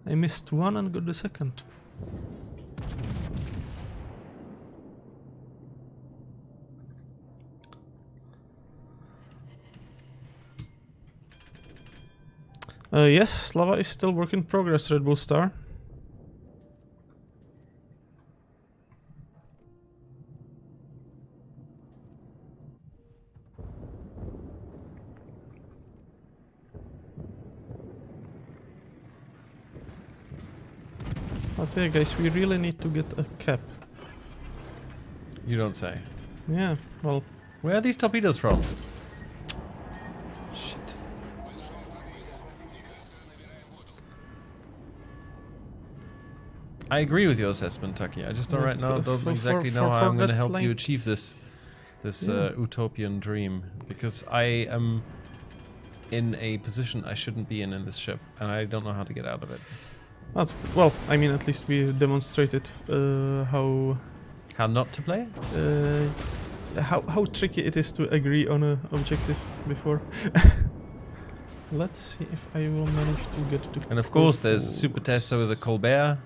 I missed one and got the second. Yes, Slava is still work in progress, Red Bull Star. Okay, guys, we really need to get a cap. You don't say. Yeah, well... Where are these torpedoes from? Shit. I agree with your assessment, Tucky. I just don't Yeah, right now so don't exactly know how I'm going to that help you length- achieve this Yeah. utopian dream, because I am in a position I shouldn't be in this ship, and I don't know how to get out of it. That's well. I mean, at least we demonstrated how not to play? how tricky it is to agree on an objective before. Let's see if I will manage to get the. And of course, there's a super test over the Colbert.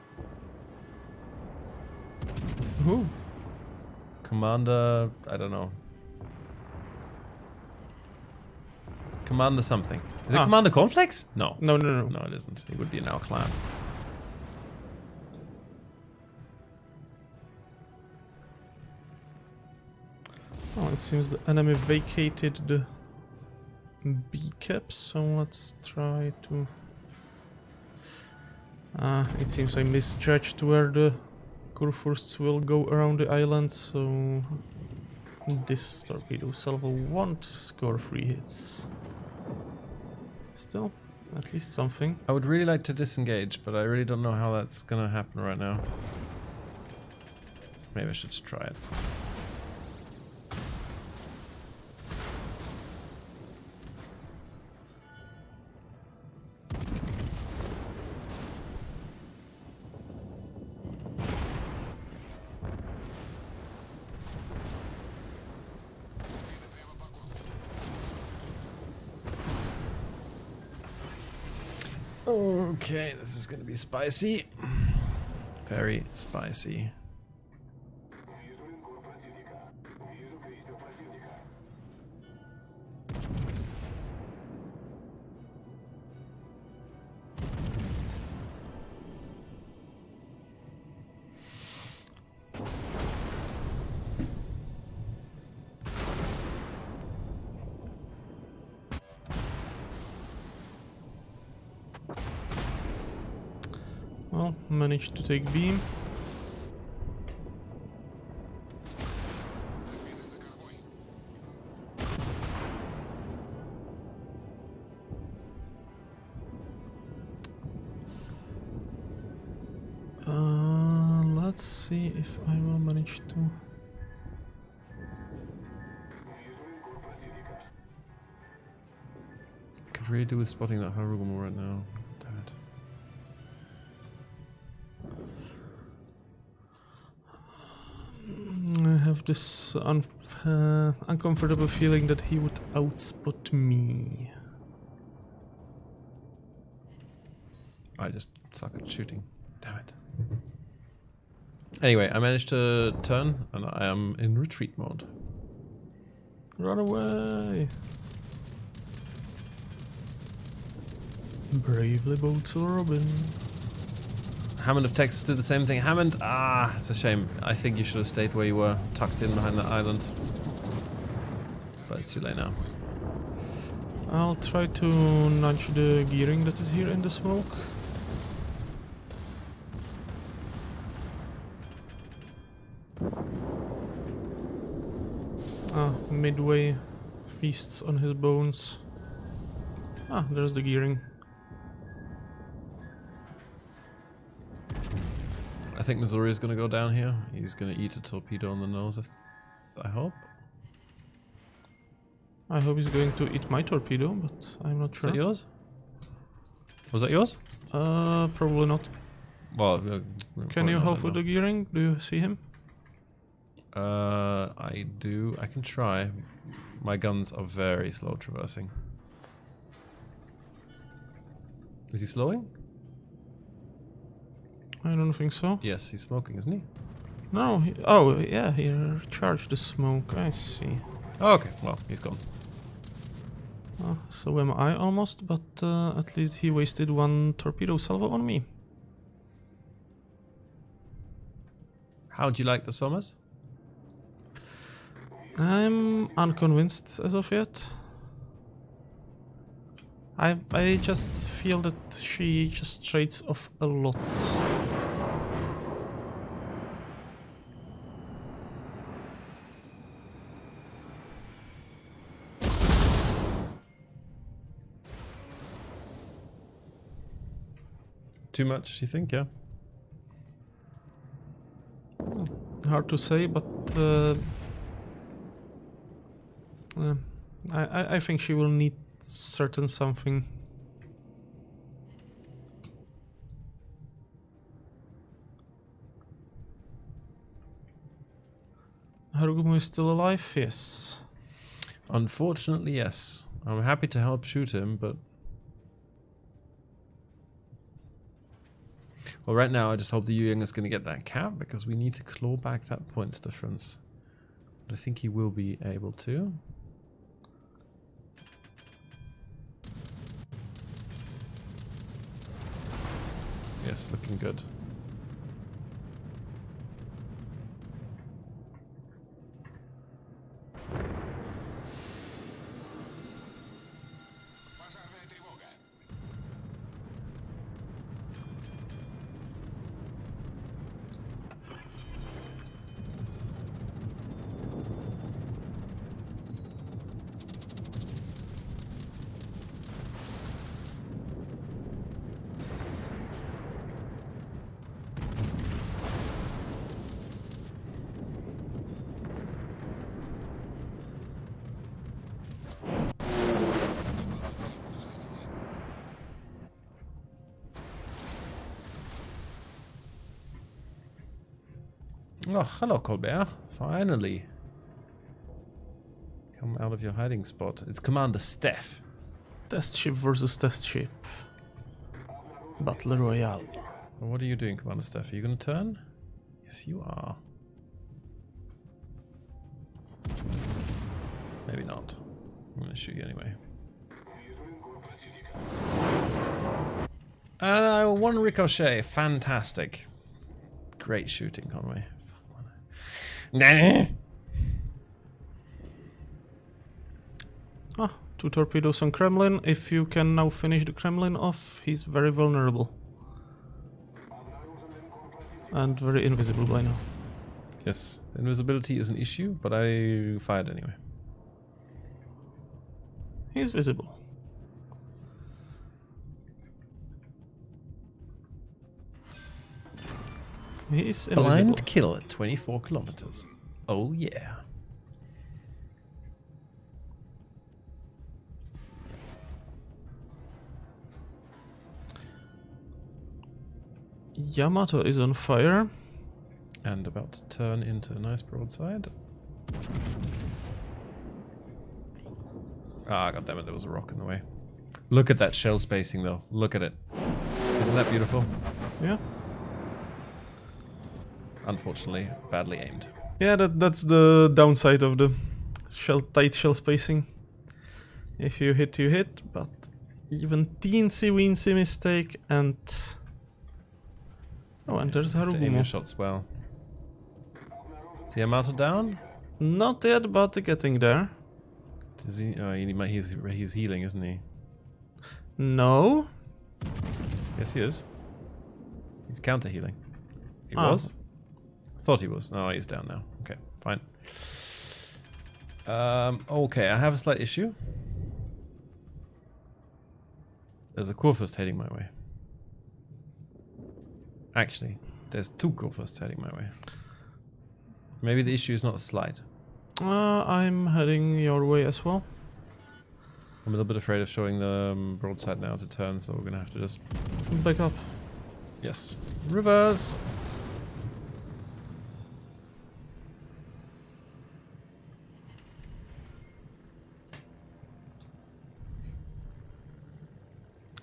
Who? Commander, I don't know. Commander something. Is it Commander Cornflakes? No. No. No, it isn't. It would be in our clan. Oh, it seems the enemy vacated the B cap, so let's try to. It seems I misjudged where the Kurfürsts will go around the island, so this torpedo salvo won't score 3 hits. Still, at least something. I would really like to disengage, but I really don't know how that's gonna happen right now. Maybe I should just try it. Okay, this is gonna be spicy. Very spicy. Well, managed to take beam. Let's see if I will manage to. Could really do with spotting that Harugumo right now. Damn it. I have this uncomfortable feeling that he would outspot me. I just suck at shooting. Damn it. Anyway, I managed to turn, and I am in retreat mode. Run away! Bravely bolts Robin. Hammond of Texas did the same thing. Hammond, it's a shame. I think you should have stayed where you were, tucked in behind that island. But it's too late now. I'll try to nudge the gearing that is here in the smoke. Midway feasts on his bones. There's the gearing. I think Missouri is going to go down here. He's going to eat a torpedo on the nose, I hope. I hope he's going to eat my torpedo, but I'm not sure. Is that yours? Was that yours? Probably not. Well, Can you help with the gearing? Do you see him? I do. I can try. My guns are very slow traversing. Is he slowing? I don't think so. Yes, he's smoking, isn't he? No. He recharged the smoke. I see. Oh, okay, well, he's gone. So am I almost, but at least he wasted 1 torpedo salvo on me. How'd you like the Sommers? I'm unconvinced as of yet. I just feel that she just trades off a lot. Too much, you think, yeah? hard to say, but I think she will need certain something. Harugumo is still alive? Yes. Unfortunately, yes. I'm happy to help shoot him, but... Well, right now, I just hope the Yu Yang is going to get that cap, because we need to claw back that points difference. But I think he will be able to. Yes, looking good. Oh, hello, Colbert. Finally. Come out of your hiding spot. It's Commander Steph. Test ship versus test ship. Battle Royale. Well, what are you doing, Commander Steph? Are you going to turn? Yes, you are. Maybe not. I'm going to shoot you anyway. And one ricochet. Fantastic. Great shooting, Conway. Nah. Ah, 2 torpedoes on Kremlin. If you can now finish the Kremlin off, he's very vulnerable. And very invisible by now. Yes, invisibility is an issue, but I fired anyway. He's visible. He's invisible. Blind kill at 24 kilometers. Oh yeah. Yamato is on fire. And about to turn into a nice broadside. Ah, goddammit, there was a rock in the way. Look at that shell spacing though. Look at it. Isn't that beautiful? Yeah. Unfortunately, badly aimed. Yeah, that's the downside of the tight shell spacing. If you hit, you hit, but even teensy-weensy mistake and... Oh, and there's Have to aim your Harugumo. shots well. Is he Yamato down? Not yet, but getting there. Does he? Oh, he's healing, isn't he? No. Yes, he is. He's counter healing. He Ah. was? Thought he was. No, he's down now. Okay, fine. Okay, I have a slight issue. There's a Kurfürst heading my way. Actually, there's 2 Kurfürsts heading my way. Maybe the issue is not slight. I'm heading your way as well. I'm a little bit afraid of showing the broadside now to turn, so we're gonna have to just... Back up. Yes. Reverse!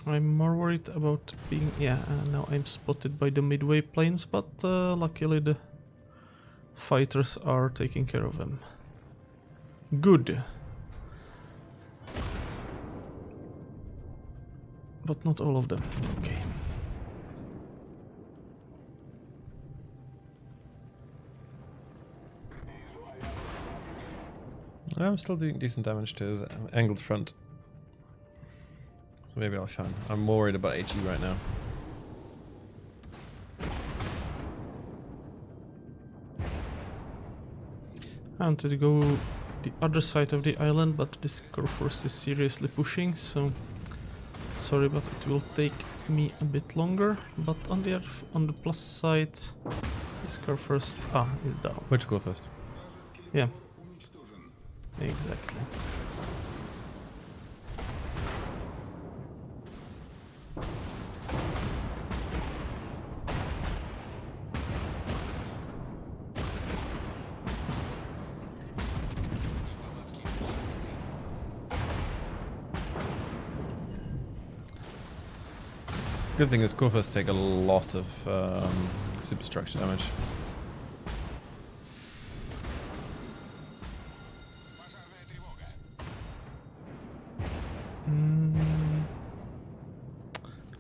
I'm more worried about being... Yeah, now I'm spotted by the midway planes, but luckily the fighters are taking care of them. Good. But not all of them. Okay. I'm still doing decent damage to his angled front. So maybe I'll shine. I'm more worried about HE right now. I wanted to go the other side of the island, but this Kurfürst is seriously pushing, so sorry, but it will take me a bit longer. But on the plus side, His car first. Ah, he's down. Which go first? Yeah. Exactly. Good thing is Kofas take a lot of superstructure damage.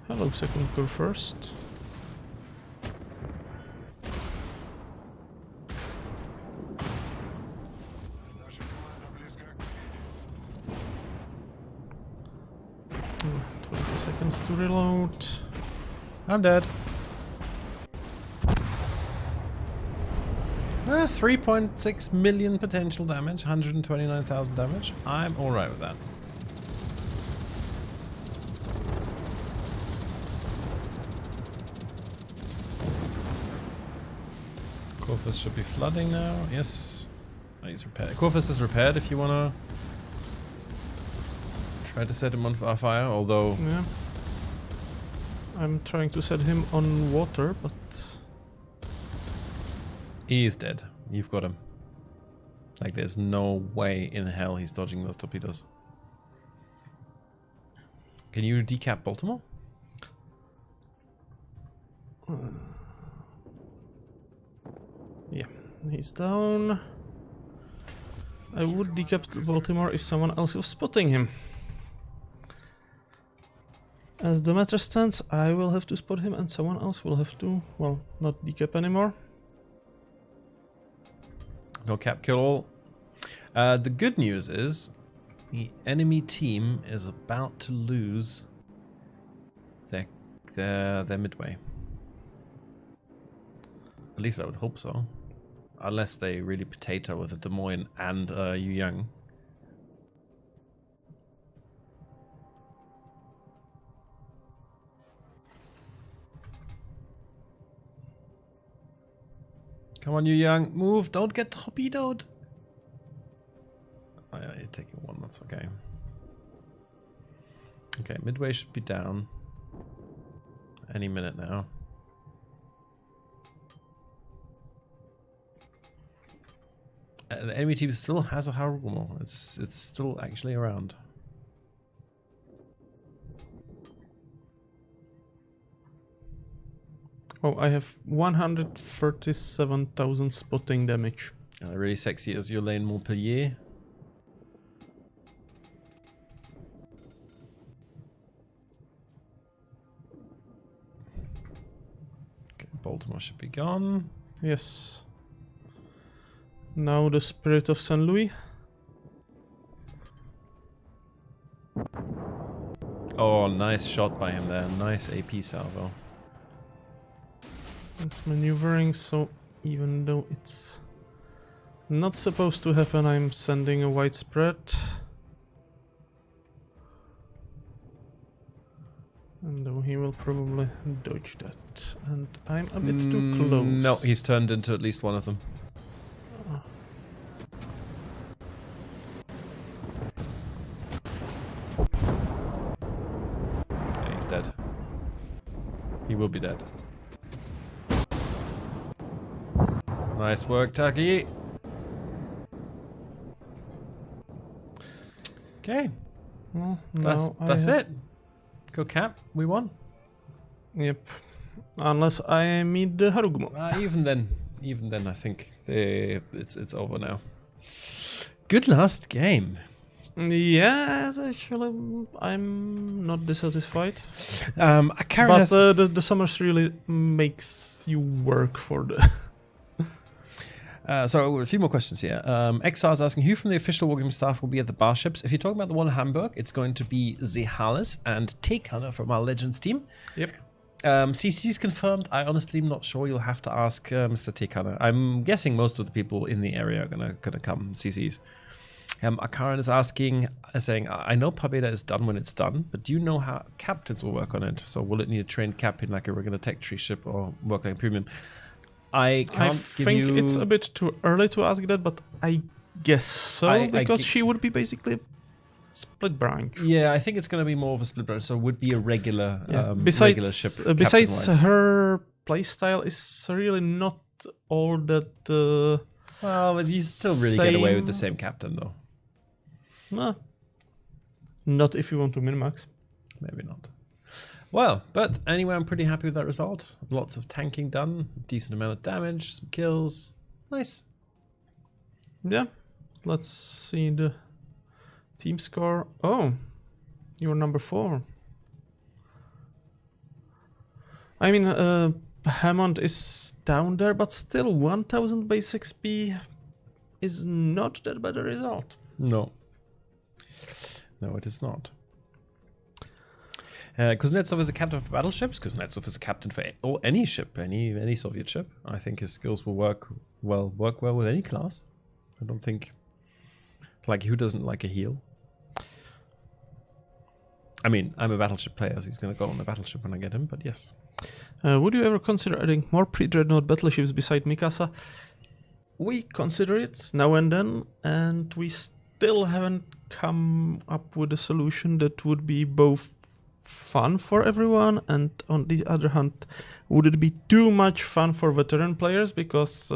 Hello, second core first. Mm, 20 seconds to reload. I'm dead. 3.6 million potential damage, 129,000 damage. I'm alright with that. Corvus should be flooding now. Yes. Oh, he's repaired. Corvus is repaired if you want to try to set him on fire, although... Yeah. I'm trying to set him on water, but... He's dead. You've got him. Like, there's no way in hell he's dodging those torpedoes. Can you decap Baltimore? Yeah, he's down. I would decap Baltimore if someone else was spotting him. As the matter stands, I will have to spot him and someone else will have to, well, not decap anymore. No cap kill all. The good news is the enemy team is about to lose their midway. At least I would hope so. Unless they really potato with a Des Moines and Yu Yang. Come on, Yu Yang, move! Don't get torpedoed! Oh yeah, you're taking one, that's okay. Okay, midway should be down. Any minute now. The enemy team still has a Harugumo. It's still actually around. Oh, I have 137,000 spotting damage. Really sexy as your lane Montpellier. Okay, Baltimore should be gone. Yes. Now the Spirit of St. Louis. Oh, nice shot by him there. Nice AP salvo. It's maneuvering, so even though it's not supposed to happen, I'm sending a widespread. And though he will probably dodge that. And I'm a bit too close. No, he's turned into at least one of them. Yeah, he's dead. He will be dead. Nice work, Tuccy. Okay. Well, That's it. Go cap. We won. Yep. Unless I meet the Harugumo. Even then, I think it's over now. Good last game. Yeah, actually, I'm not dissatisfied. Karen But has... the summers really makes you work for the... So a few more questions here. XR is asking, who from the official Wargame staff will be at the Warships? If you're talking about the one in Hamburg, it's going to be Zehalis and Tekana from our Legends team. Yep. CC's confirmed. I honestly am not sure. You'll have to ask Mr. Tekana. I'm guessing most of the people in the area are gonna come CC's. Akaran is asking, saying, I know Pabeda is done when it's done, but do you know how captains will work on it? So will it need a trained captain like a regular tech tree ship or work like a premium? I can't give think you... it's a bit too early to ask that, but I guess so, because she would be basically split branch. Yeah, I think it's going to be more of a split branch, so it would be a regular, Besides, ship. besides her playstyle is really not all that. Well, but you still really get away with the same captain, though. No, not if you want to min-max. Maybe not. Well, but anyway, I'm pretty happy with that result. Lots of tanking done, decent amount of damage, some kills. Nice. Yeah, let's see the team score. Oh, you're number 4. I mean, Hammond is down there, but still 1000 base XP is not that bad a result. No. No, it is not. Kuznetsov is a captain for battleships. Kuznetsov is a captain for any ship, any Soviet ship. I think his skills will work well with any class. I don't think, like, who doesn't like a heal? I mean, I'm a battleship player, so he's going to go on the battleship when I get him, but yes. Would you ever consider adding more pre-dreadnought battleships beside Mikasa? We consider it now and then, and we still haven't come up with a solution that would be both fun for everyone, and on the other hand, would it be too much fun for veteran players? Because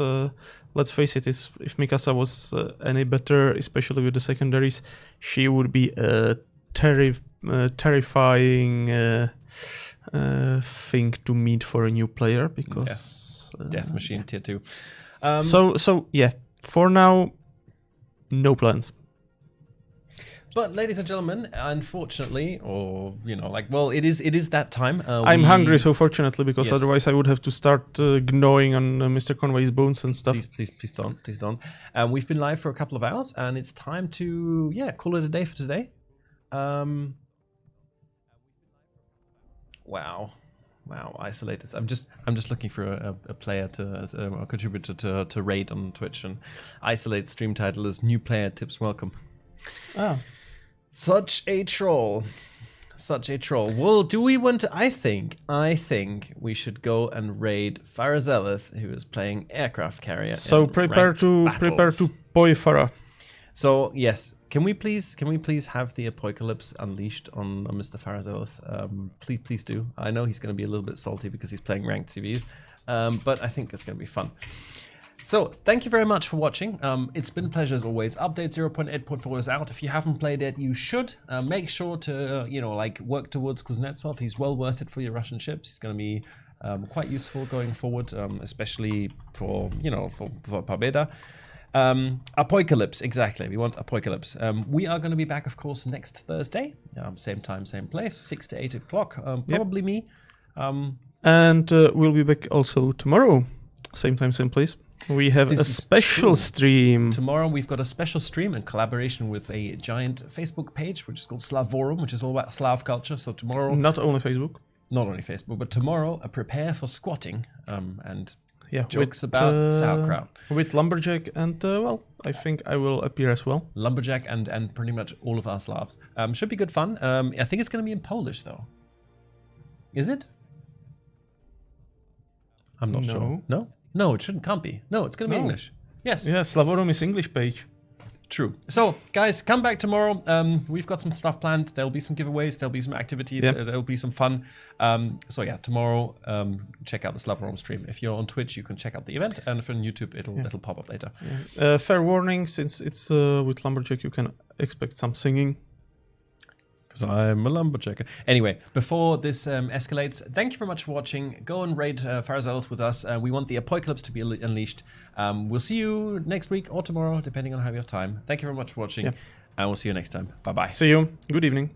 let's face it, if Mikasa was any better, especially with the secondaries, she would be a terrifying thing to meet for a new player, because Death Machine tier 2. So yeah, for now, no plans. But ladies and gentlemen, unfortunately, or it is that time. I'm hungry, so fortunately, because Yes. otherwise I would have to start gnawing on Mr. Conway's bones and stuff. Please don't. We've been live for a couple of hours, and it's time to call it a day for today. Wow, isolators. I'm just looking for a player a contributor to raid on Twitch, and Isolate stream title is new player tips welcome. Ah. Such a troll. Well, do we want to? I think we should go and raid Farazelith, who is playing aircraft carrier. So in prepare ranked to battles. boy Farah. So yes, can we please have the apocalypse unleashed on Mr. Farazelith? Please do. I know he's going to be a little bit salty because he's playing ranked CVs, but I think it's going to be fun. So, thank you very much for watching. It's been a pleasure as always. Update 0.8.4 is out. If you haven't played it, you should. Make sure to, work towards Kuznetsov. He's well worth it for your Russian ships. He's going to be quite useful going forward, especially for Pobeda. Apocalypse, exactly. We want Apocalypse. We are going to be back, of course, next Thursday. Same time, same place, 6 to 8 o'clock. Probably me. And we'll be back also tomorrow. Same time, same place. We have a special stream. Tomorrow we've got a special stream in collaboration with a giant Facebook page, which is called Slavorum, which is all about Slav culture. So tomorrow... Not only Facebook, but tomorrow, prepare for squatting and jokes with, about sauerkraut. With Lumberjack and, I think I will appear as well. Lumberjack and pretty much all of our Slavs. Should be good fun. I think it's going to be in Polish, though. Is it? I'm not sure. No? No, it can't be. No, it's going to be English. Yes. Yeah, Slavorum is English page. True. So, guys, come back tomorrow. We've got some stuff planned. There'll be some giveaways. There'll be some activities. Yep. There'll be some fun. Tomorrow, check out the Slavorum stream. If you're on Twitch, you can check out the event, and if you're on YouTube, it'll pop up later. Yeah. Fair warning, since it's with Lumberjack, you can expect some singing. Because I'm a lumberjacker. Anyway, before this escalates, thank you very much for watching. Go and raid Farazelith with us. We want the apocalypse to be unleashed. We'll see you next week or tomorrow, depending on how you have time. Thank you very much for watching, and we'll see you next time. Bye-bye. See you. Good evening.